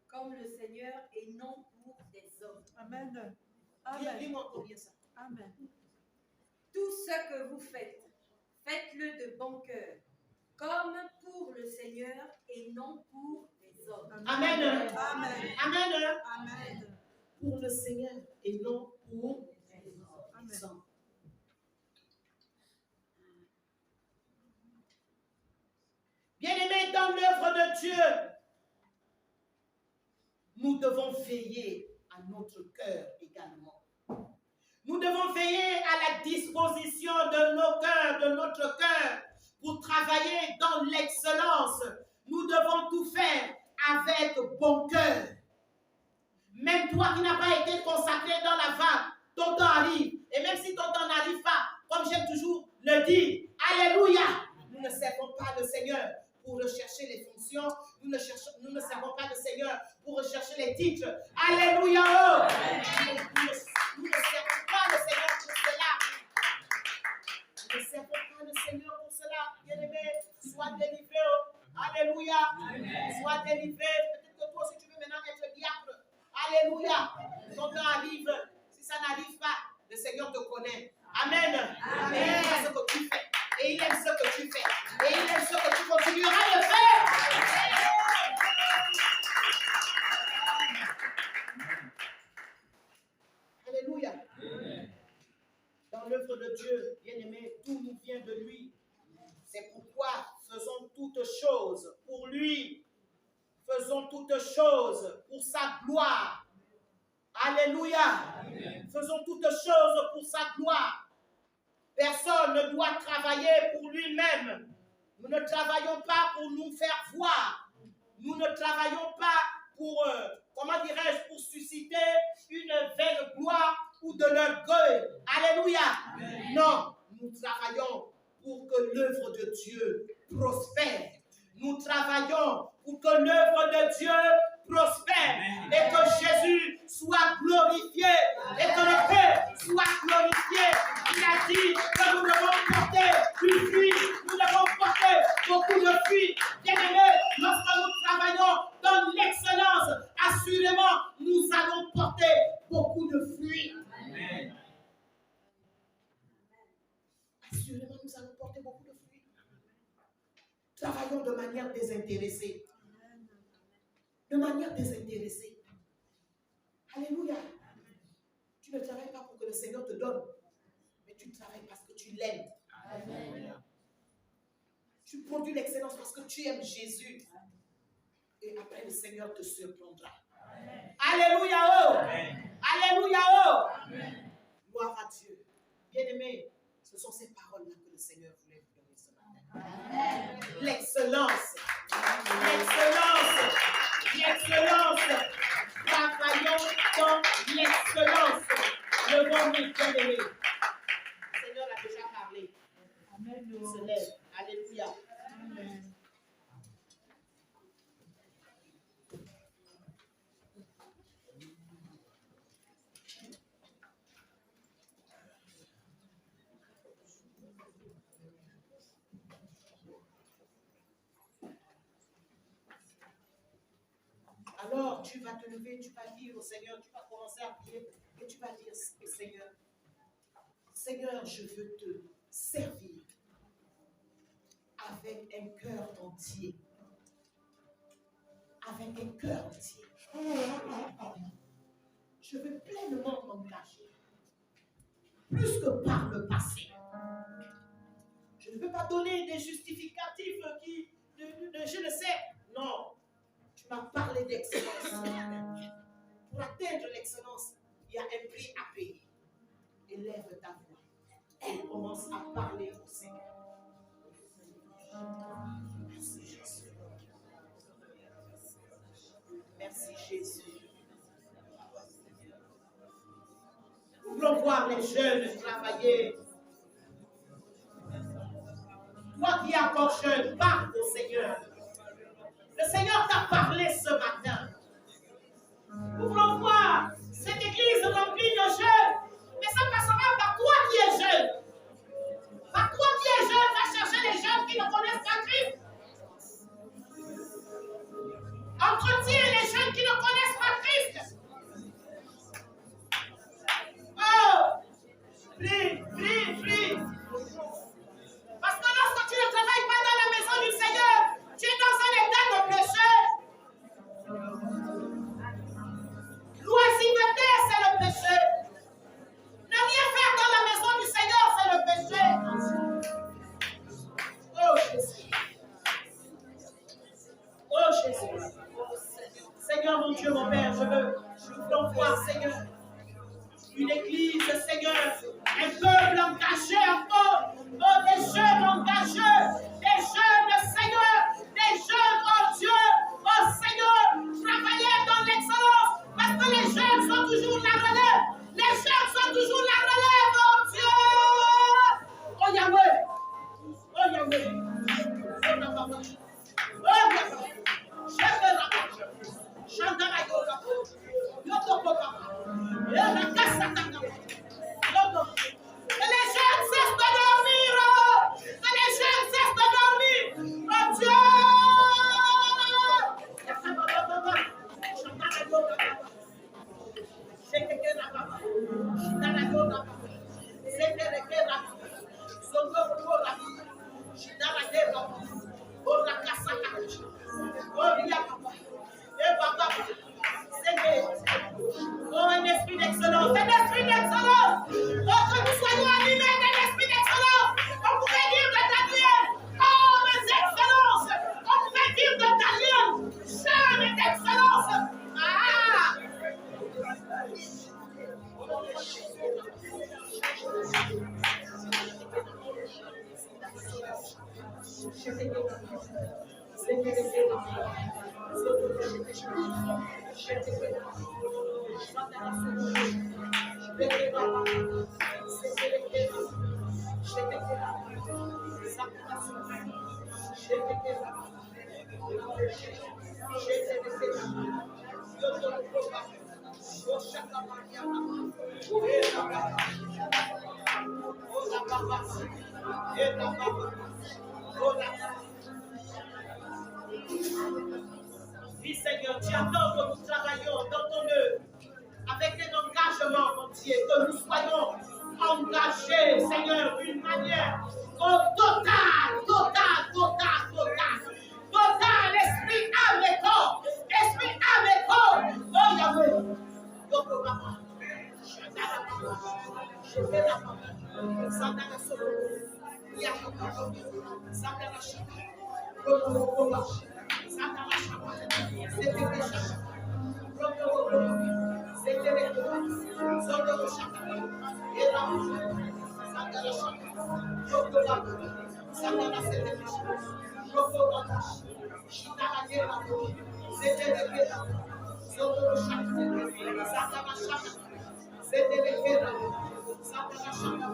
Comme le Seigneur et non pour des hommes. Amen. Dis-moi encore bien ça. Amen. Tout ce que vous faites, faites-le de bon cœur, comme pour le Seigneur et non pour les hommes. Amen. Amen. Amen. Amen. Pour le Seigneur et non pour les hommes. Bien-aimés, dans l'œuvre de Dieu, nous devons veiller à notre cœur également. Nous devons veiller à la disposition de nos cœurs, de notre cœur, pour travailler dans l'excellence. Nous devons tout faire avec bon cœur. Même toi qui n'as pas été consacré dans la vague, ton temps arrive. Et même si ton temps n'arrive pas, comme j'aime toujours le dire, alléluia, nous ne servons pas le Seigneur pour rechercher les fonctions. Nous ne servons pas le Seigneur pour rechercher les titres. Alléluia. Oh. Nous ne servons pas le Seigneur pour cela. Nous ne servons pas le Seigneur pour cela. Bien-aimé, sois délivré. Alléluia. Sois délivré. Peut-être que toi aussi tu veux maintenant être diacre. Alléluia. Ton temps arrive. Si ça n'arrive pas, le Seigneur te connaît. Amen. Amen. Et il aime ce que tu fais. Et il aime ce que tu fais. Et il aime ce que tu continueras de faire. Alléluia. Dans l'œuvre de Dieu, bien-aimé, tout nous vient de lui. C'est pourquoi faisons toutes choses pour lui. Faisons toutes choses pour sa gloire. Alléluia. Amen. Faisons toutes choses pour sa gloire. Personne ne doit travailler pour lui-même. Nous ne travaillons pas pour nous faire voir. Nous ne travaillons pas pour, pour susciter une vaine gloire ou de l'orgueil. Alléluia. Amen. Non, nous travaillons pour que l'œuvre de Dieu prospère. Nous travaillons pour que l'œuvre de Dieu prospère et que Jésus soit glorifié et que le Père soit glorifié. Il a dit que nous devons porter du fruit, nous devons porter beaucoup de fruits. Bien-aimés, lorsque nous travaillons dans l'excellence, assurément, nous allons porter beaucoup de fruits. Amen. Assurément, nous allons porter beaucoup de fruits. Travaillons de manière désintéressée. De manière désintéressée. Alléluia. Tu ne travailles pas pour que le Seigneur te donne, mais tu travailles parce que tu l'aimes. Amen. Tu produis l'excellence parce que tu aimes Jésus. Et après, le Seigneur te surprendra. Amen. Alléluia. Oh. Amen. Alléluia. Oh. Amen. Gloire à Dieu. Bien-aimés, ce sont ces paroles-là que le Seigneur voulait vous donner ce matin. Amen. L'excellence. L'excellence. L'excellence. Travaillons dans l'excellence. Levons-nous, bien-aimés. Le Seigneur a déjà parlé. Amen. Se lève. Alléluia. Alors tu vas te lever, tu vas dire au Seigneur, tu vas commencer à prier et tu vas dire au Seigneur, Seigneur, je veux te servir avec un cœur entier. Avec un cœur entier. Je veux pleinement m'engager. Plus que par le passé. Je ne veux pas donner des justificatifs qui, je ne sais. Non. Tu m'as parlé d'excellence. Pour atteindre l'excellence, il y a un prix à payer. Élève ta voix. Et commence à parler au Seigneur. Merci Jésus. Merci Jésus. Nous voulons voir les jeunes travailler. Toi qui es encore jeune, parle au Seigneur. Le Seigneur t'a parlé ce matin. Nous voulons voir cette église remplie de jeunes. Mais ça passera par toi qui es jeune. Par toi qui es jeune, va chercher les jeunes qui ne connaissent pas Christ. Entretiens les jeunes qui ne connaissent pas Christ. Oh, prie, prie, prie. Parce que lorsque tu ne travailles pas dans la maison du Seigneur, tu es dans un état de péché. L'oisiveté, c'est le péché. Ne rien faire dans la maison du Seigneur, c'est le péché. Oh Jésus. Oh Jésus. Seigneur, mon Dieu, mon Père, je veux voir, Seigneur, une église, Seigneur, un peuple engagé encore, oh, des jeunes engagés, des jeunes, Seigneur, des jeunes, oh Dieu, oh Seigneur, travailler dans l'excellence, parce que les jeunes sont toujours la relève, les jeunes sont toujours la relève, oh Dieu, oh Yahweh, oh Yahweh, oh Yahweh, oh Yahweh, que les jeunes cessent de dormir, que les jeunes cessent de dormir, oh Dieu. Oh, un esprit d'excellence, un esprit d'excellence. Oh, que nous soyons animés d'un esprit d'excellence. On pourrait dire de Daniel, oh, mes excellences. On pourrait dire de Daniel, jeune d'excellence. Ah! Oui, Seigneur, tu attends que nous travaillions dans ton œuvre avec un engagement, mon Dieu, que nous soyons engagés, Seigneur, d'une manière totale, esprit, âme et corps, oh Yahweh, je fais la parole, Santana Solo, Yakoko, Santana Shaka, Rokoba, Santana Shaka, c'était des Shaka, Rokoba, c'était des Solo Shaka, et là, Santana Shaka, Rokoba, Santana c'était des Shaka, Rokoba, Shitara Gera, c'était des Solo Shaka, Santana Shaka, c'était des Gera, Santana Shaka.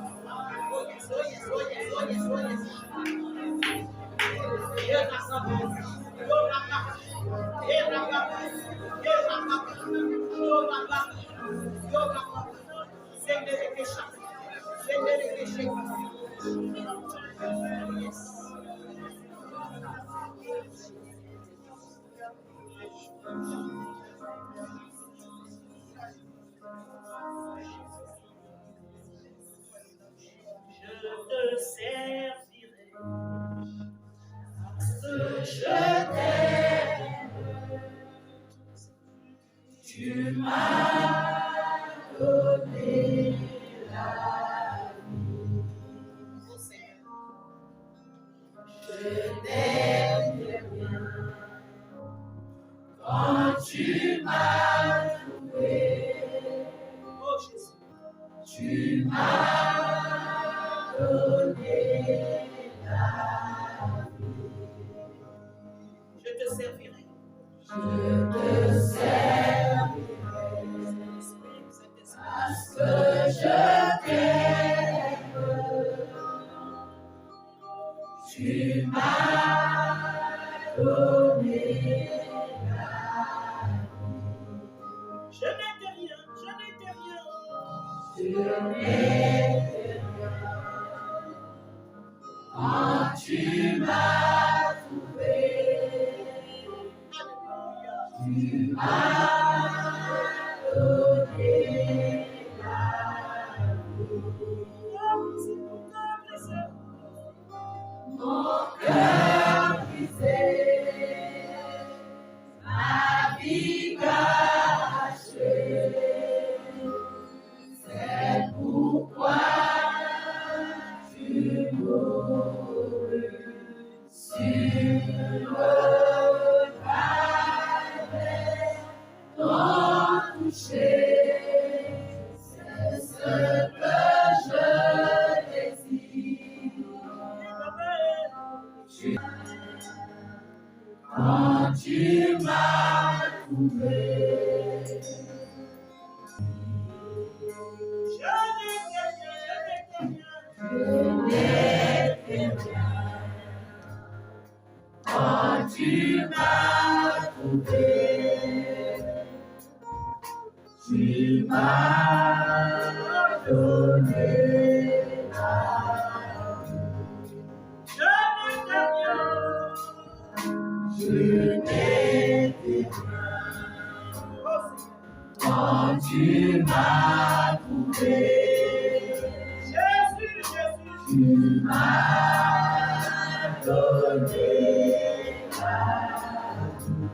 Oh yes. te servirai. Parce que je t'aime. Tu m'as donné la vie. Oh Seigneur, je t'aime bien. Quand tu m'as trouvé, oh Jésus, tu m'as donné la vie. Je te servirai. Je te servirai. Parce que je t'aime. Tu m'as donné. Je n'étais rien, je n'étais rien. Je n'étais rien. Quand tu m'as trouvé, tu m'as donné la vie. Mon cœur brisé, ma vie cachée, c'est pourquoi tu mourus sur le calvaire, t'en toucher, c'est ce que je désire. Quand tu m'as trouvé, je n'étais rien. Quand tu m'as trouvé, tu m'as donné la vie. Je n'étais rien. Quand tu m'as trouvé, tu m'as donné la vie.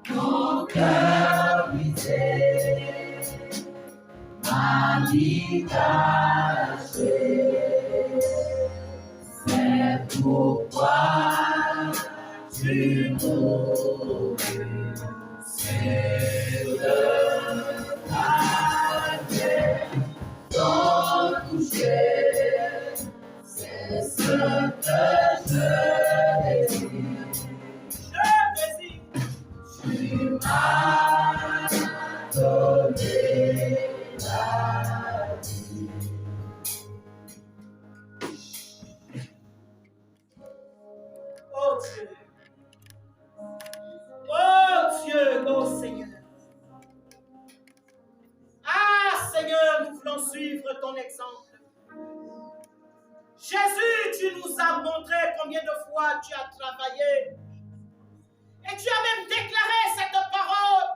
Mon cœur brisé, ma vie cachée, c'est pourquoi tu mourus sur le calvaire, sans toucher, c'est ce que je désire. Tu m'as donné la vie. Oh Dieu. Oh Dieu, oh Seigneur. Ah Seigneur, nous voulons suivre ton exemple. Jésus, tu nous as montré combien de fois tu as travaillé. Et tu as même déclaré cette parole.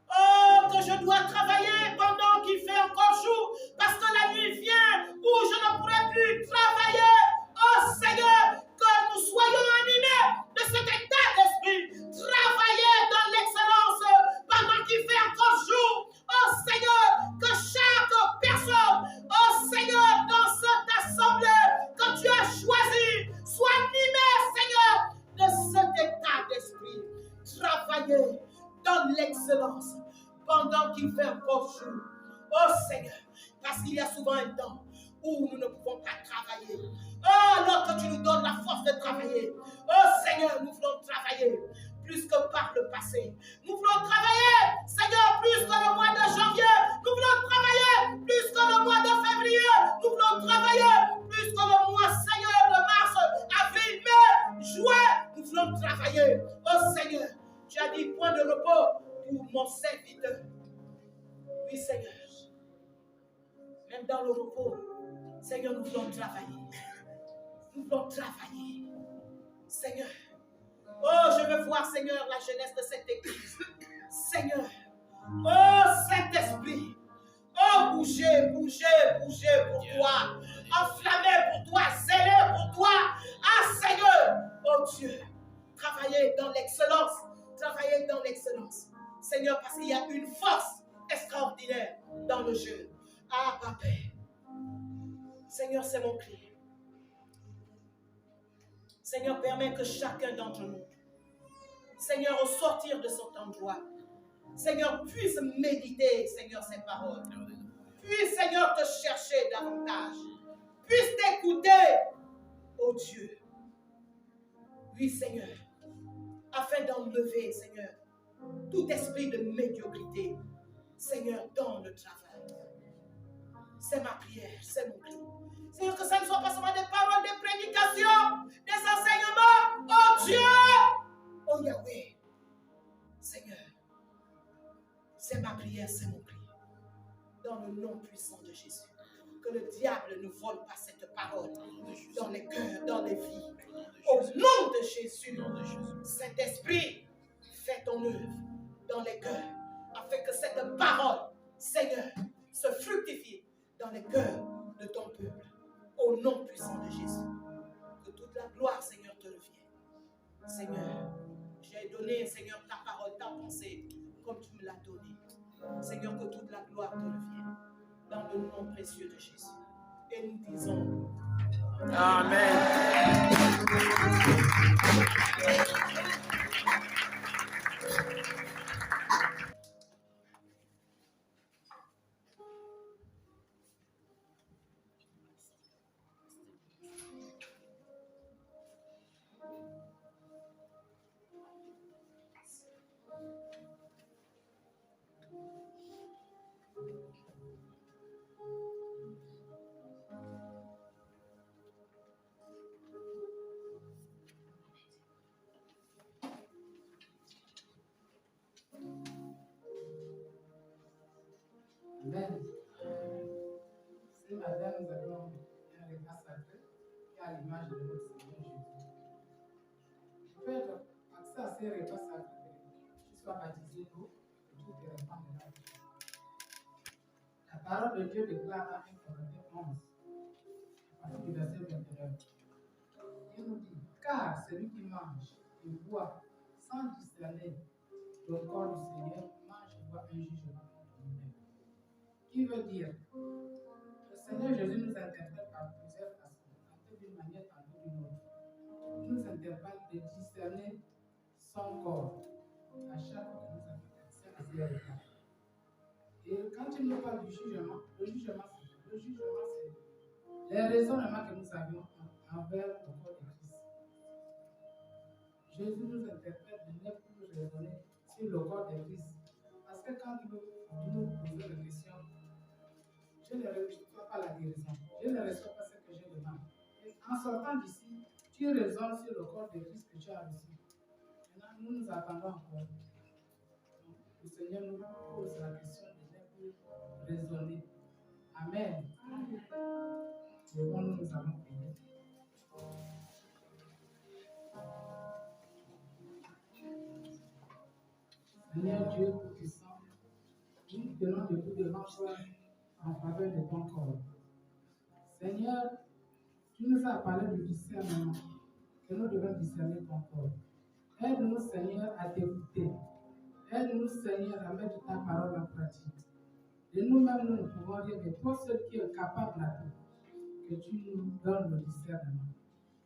Oh, que je dois travailler pendant qu'il fait encore jour, parce que la nuit vient où je ne pourrai plus travailler. Oh Seigneur, que nous soyons animés de cet état d'esprit. Travailler dans l'excellence pendant qu'il fait encore jour. Oh Seigneur, que chaque personne, oh Seigneur, dans cette assemblée que tu as choisie, soit animée, Seigneur, de cet état d'esprit. Travailler dans l'excellence pendant qu'il fait encore jour. Oh Seigneur, parce qu'il y a souvent un temps où nous ne pouvons pas travailler. Oh, alors que tu nous donnes la force de travailler. Oh Seigneur, nous voulons travailler plus que par le passé. Nous voulons travailler, Seigneur, plus que le mois de janvier. Nous voulons travailler plus que le mois de février. Nous voulons travailler plus que le mois, Seigneur, de mars, avril, mai, juin. Nous voulons travailler. Oh Seigneur, tu as dit point de repos pour mon serviteur. Oui, Seigneur. Même dans le repos, Seigneur, nous voulons travailler. Nous voulons travailler. Seigneur. Oh, je veux voir, Seigneur, la jeunesse de cette église. Seigneur. Oh, Saint-Esprit. Oh, bougez, dans le jeu. Ah, Papa. Seigneur, c'est mon cri. Seigneur, permets que chacun d'entre nous, Seigneur, au sortir de son endroit, Seigneur, puisse méditer, Seigneur, ces paroles. Puisse, Seigneur, te chercher davantage. Puisse t'écouter, oh Dieu. Oui, Seigneur, afin d'enlever, Seigneur, tout esprit de médiocrité, Seigneur, dans le travail. C'est ma prière, c'est mon cri. Seigneur, que ça ne soit pas seulement des paroles, des prédications, des enseignements, oh Dieu, oh Yahweh. Seigneur, c'est ma prière, c'est mon cri. Dans le nom puissant de Jésus. Que le diable ne vole pas cette parole dans les cœurs, dans les vies. Au nom de Jésus, Saint-Esprit, fais ton œuvre dans les cœurs, afin que cette parole, Seigneur, se fructifie dans les cœurs de ton peuple. Au nom puissant de Jésus. Que toute la gloire, Seigneur, te revienne. Seigneur, j'ai donné, Seigneur, ta parole, ta pensée, comme tu me l'as donné. Seigneur, que toute la gloire te revienne. Dans le nom précieux de Jésus. Et nous disons Amen. Amen. Ce matin, nous avons un repas sacré qui a l'image de notre Seigneur Jésus. Tu peux être accès à ces repas sacrés, tu sois baptisé d'eau et tout te répand de la vie. La parole de Dieu déclare dans 1 Corinthiens 11, à partir du verset 21. Il nous dit, car celui qui mange et boit sans discerner le corps du Seigneur mange et boit un jugement contre lui-même. Qui veut dire, le Seigneur Jésus nous interpelle par plusieurs façons, tantôt d'une manière, tantôt d'une autre. Il nous interpelle de discerner son corps à chaque fois que nous avons accès à ces repas. Et quand il nous parle du jugement, le jugement c'est les raisonnements que nous avions envers le corps de Christ. Jésus nous interpelle de ne plus raisonner sur le corps de Christ. Parce que quand nous posons des questions, je ne reçois pas la guérison. Je ne reçois pas ce que je demande. Et en sortant d'ici, tu raisonnes sur le corps de Christ que tu as reçu. Maintenant, nous attendons encore. Le Seigneur nous pose la question de ne plus raisonner. Amen. Levons-nous, nous allons prier. Seigneur Dieu tout-puissant, nous te donnons debout devant toi en faveur de ton corps. Seigneur, tu nous as parlé du discernement, que nous devons discerner ton corps. Aide-nous, Seigneur, à t'écouter. Aide-nous, Seigneur, à mettre ta parole en pratique. De nous-mêmes, nous ne pouvons rien, mais toi seul qui es capable à tout, que tu nous donnes le discernement.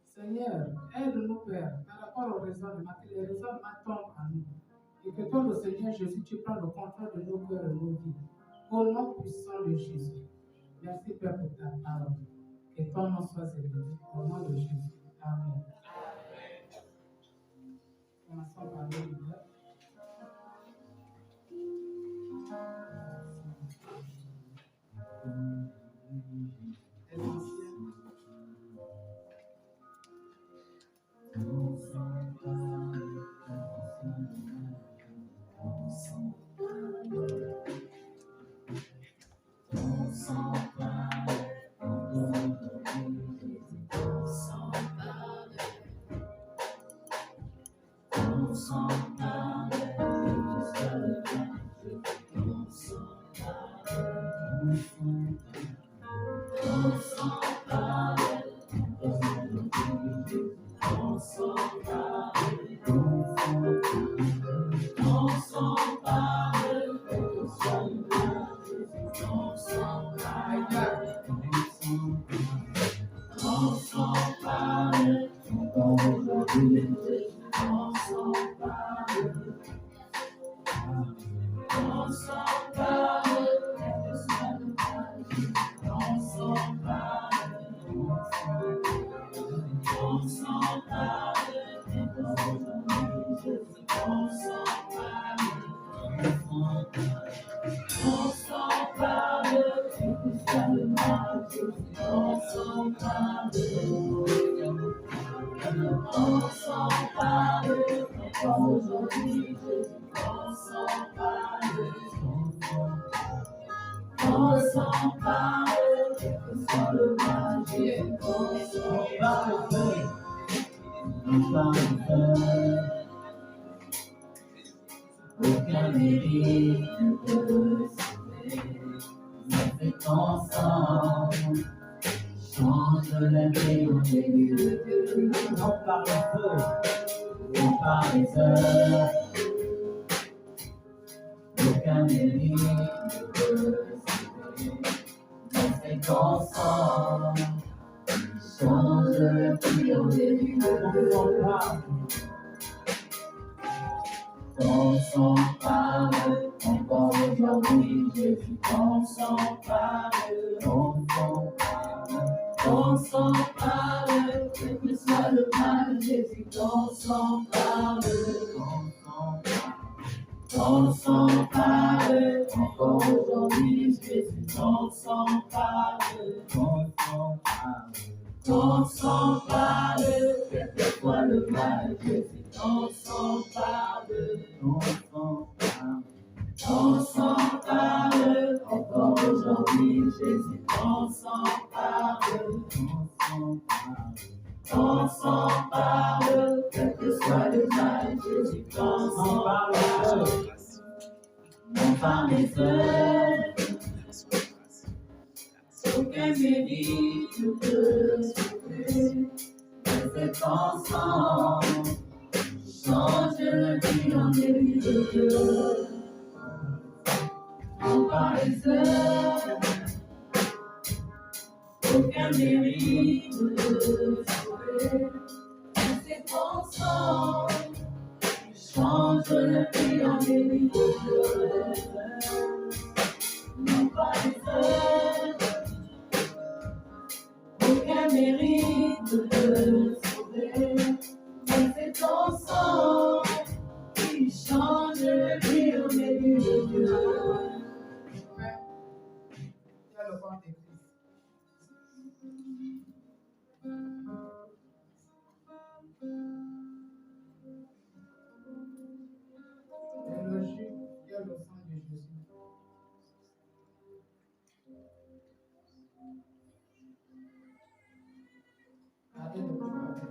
Seigneur, aide-nous, Père, par rapport au raisonnement, que les raisonnements tombent en nous. Et que toi, le Seigneur Jésus, tu prends le contrôle de nos cœurs et de nos vies. Au nom puissant de Jésus. Merci, Père, pour ta parole. Que ton nom soit élevé. Au nom de Jésus. Amen. Commençons par le Seigneur. Aucun mérite ne peut sauver, mais c'est ensemble, change la vie au début de Dieu. Non par les feux, non par les heures, aucun mérite ne peut sauver, mais c'est ensemble, change la vie au début de Dieu. Dans son parle, encore aujourd'hui, Jésus, dans son parle, quel que soit le mal, Jésus, dans son parle, encore aujourd'hui, Jésus, dans son parle, quel que soit le mal, Jésus, dans son parle, encore aujourd'hui, Jésus, dans son parle, quel que soit le mal, Jésus, dans son parle, non par les heures, aucun mérite ne peut sauver, mais c'est ensemble, change la vie en début de Dieu. Non par les heures, aucun mérite ne peut sauver, mais c'est ensemble, change la vie en début de Dieu. Non par les heures, aucun mérite ne peut sauver, mais c'est ensemble qui change la vie au début de Dieu. Il y a le corps de Christ. Et le jus, il y a le sang de Jésus. Allez, le plus avec.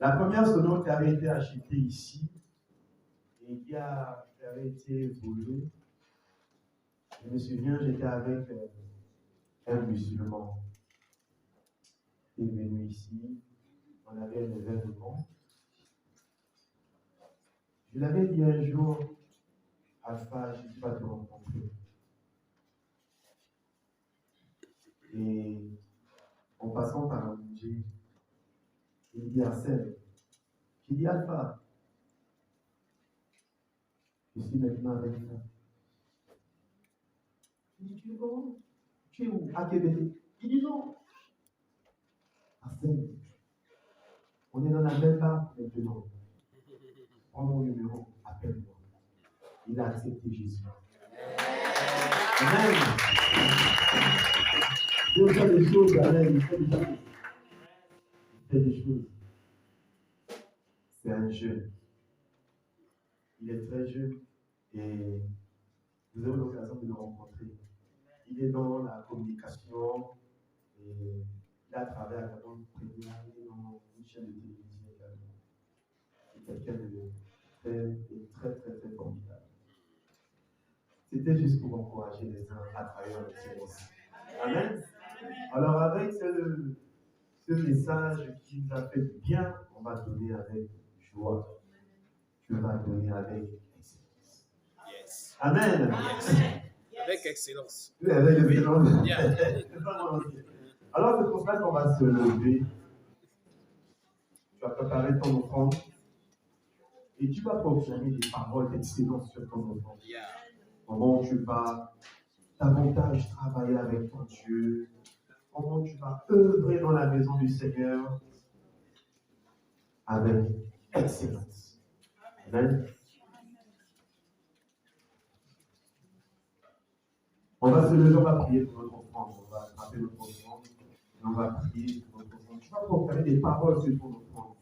La première sonore qui avait été achetée ici et qui avait été volée, je me souviens, j'étais avec un musulman qui est venu ici, on avait un événement. Je l'avais dit un jour, Alpha, je ne suis pas te rencontrer. Et en passant par un budget, il dit Arsène, j'ai dit Alpha, je suis maintenant avec toi. Il dit, tu es comment? Tu es où? À Québec. Il dit non. Arsène, on est dans la même barque maintenant. Prends mon numéro, appelle-moi. Il a accepté Jésus. Amen. Dieu fait des choses, Amen. Il fait des choses. Il fait des choses. C'est un jeune. Il est très jeune et vous avez l'occasion de le rencontrer. Il est dans la communication et il a travaillé à la grande première et dans une chaîne de télévision également. C'est quelqu'un de très formidable. C'était juste pour encourager les uns à travailler avec ce aussi. Amen. Alors avec ce ce message qui nous a fait du bien, on va donner avec joie. Tu vas donner avec excellence. Yes. Amen. Avec excellence. Oui, avec excellence. Yeah. Alors, c'est pour ça qu'on va se lever. Tu vas préparer ton offrande et tu vas proclamer des paroles d'excellence sur ton offrande. Yeah. Comment tu vas davantage travailler avec ton Dieu. Comment tu vas œuvrer dans la maison du Seigneur avec excellence. Amen. On va se lever, on va prier pour notre offrande. On va attraper notre offrande et on va prier pour notre offrande. Tu vas proclamer des paroles sur ton offrande.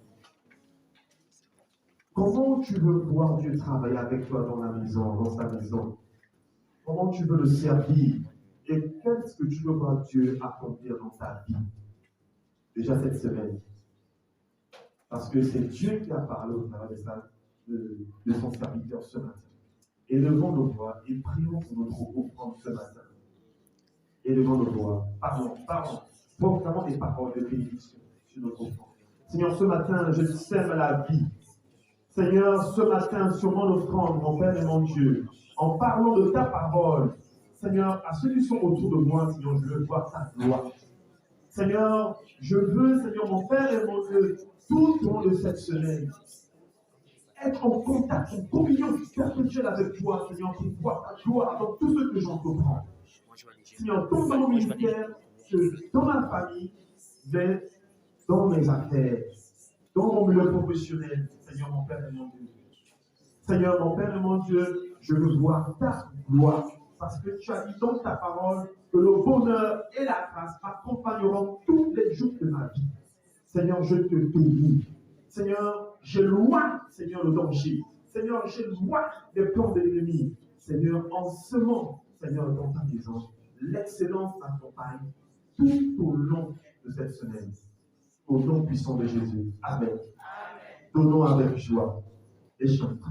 Comment tu veux voir Dieu travailler avec toi dans la maison, dans sa maison? Comment tu veux le servir? Et qu'est-ce que tu veux voir Dieu accomplir dans ta vie? Déjà cette semaine. Parce que c'est Dieu qui a parlé au travers de son serviteur ce matin. Élevons nos voix et prions pour notre offrande ce matin. Élevons nos voix. Parlons. Proclamons des paroles de bénédiction sur notre offrande. Seigneur, ce matin, je sème la vie. Seigneur, ce matin, sur mon offrande, mon Père et mon Dieu, en parlant de ta parole, Seigneur, à ceux qui sont autour de moi, Seigneur, je veux voir ta gloire. Seigneur, je veux, Seigneur, mon Père et mon Dieu, tout au long de cette semaine, être en contact, en communion perpétuelle avec toi, Seigneur, pour voir ta gloire dans tout ce que j'entreprends. Seigneur, tant dans mon ministère que dans ma famille, mais dans mes affaires, dans mon milieu professionnel, Seigneur, mon Père et mon Dieu. Seigneur, mon Père et mon Dieu, je veux voir ta gloire. Parce que tu as dit dans ta parole que le bonheur et la grâce m'accompagneront tous les jours de ma vie. Seigneur, je te bénis. Seigneur, j'éloigne, Seigneur, le danger. Seigneur, j'éloigne les plans de l'ennemi. Seigneur, en semant, Seigneur, dans ta maison, l'excellence m'accompagne tout au long de cette semaine. Au nom puissant de Jésus. Amen. Amen. Donnons avec joie et chantons.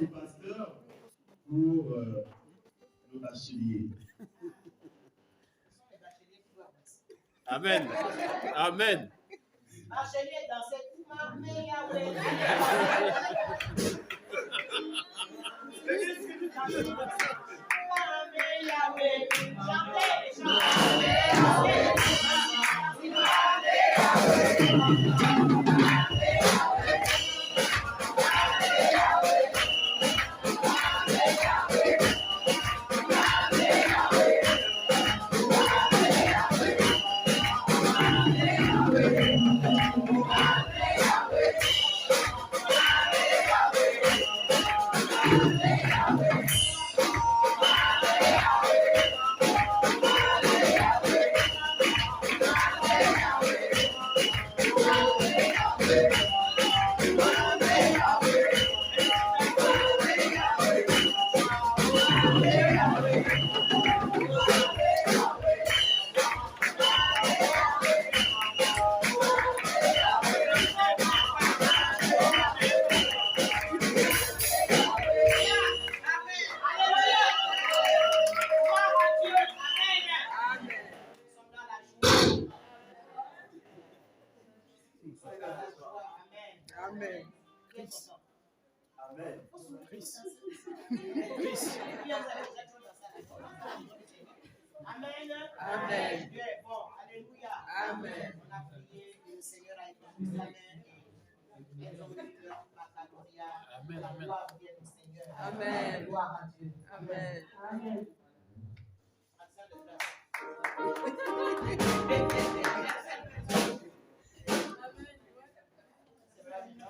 au pasteur pour le bachelier. Amen. Amen. Bachelier dans cette mamie Yahweh. Mamie Yahweh. Amen. Amen. Chris. Amen. Amen. Bon, alléluia. Amen. On a prié, le Seigneur a étendu sa main et elles ont vu leur baccalauréat. Amen, La amen. gloire vient au Seigneur. Amen. Gloire à Dieu. Amen. Amen. Accent de grâce. C'est vrai, non?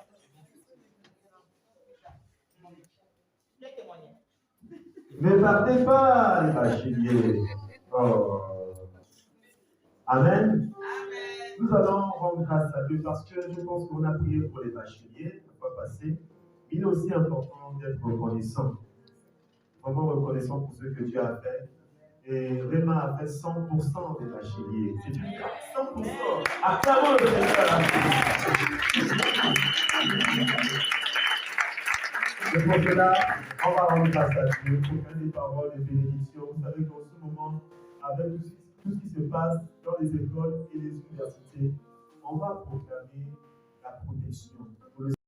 Je vais témoigner. Ne partez pas, les bacheliers. Oh. Amen. Nous allons rendre grâce à Dieu parce que je pense qu'on a prié pour les bacheliers la fois passée. Il est aussi important d'être reconnaissant. Vraiment reconnaissant pour ce que Dieu a fait. Et Réma a fait 100% des bacheliers. C'est une grâce, 100%. Acclamons le Seigneur. Et pour cela, on va rendre grâce à Dieu pour faire des paroles de bénédiction. Vous savez qu'en ce moment, avec tout ce qui se passe dans les écoles et les universités, on va proclamer la protection.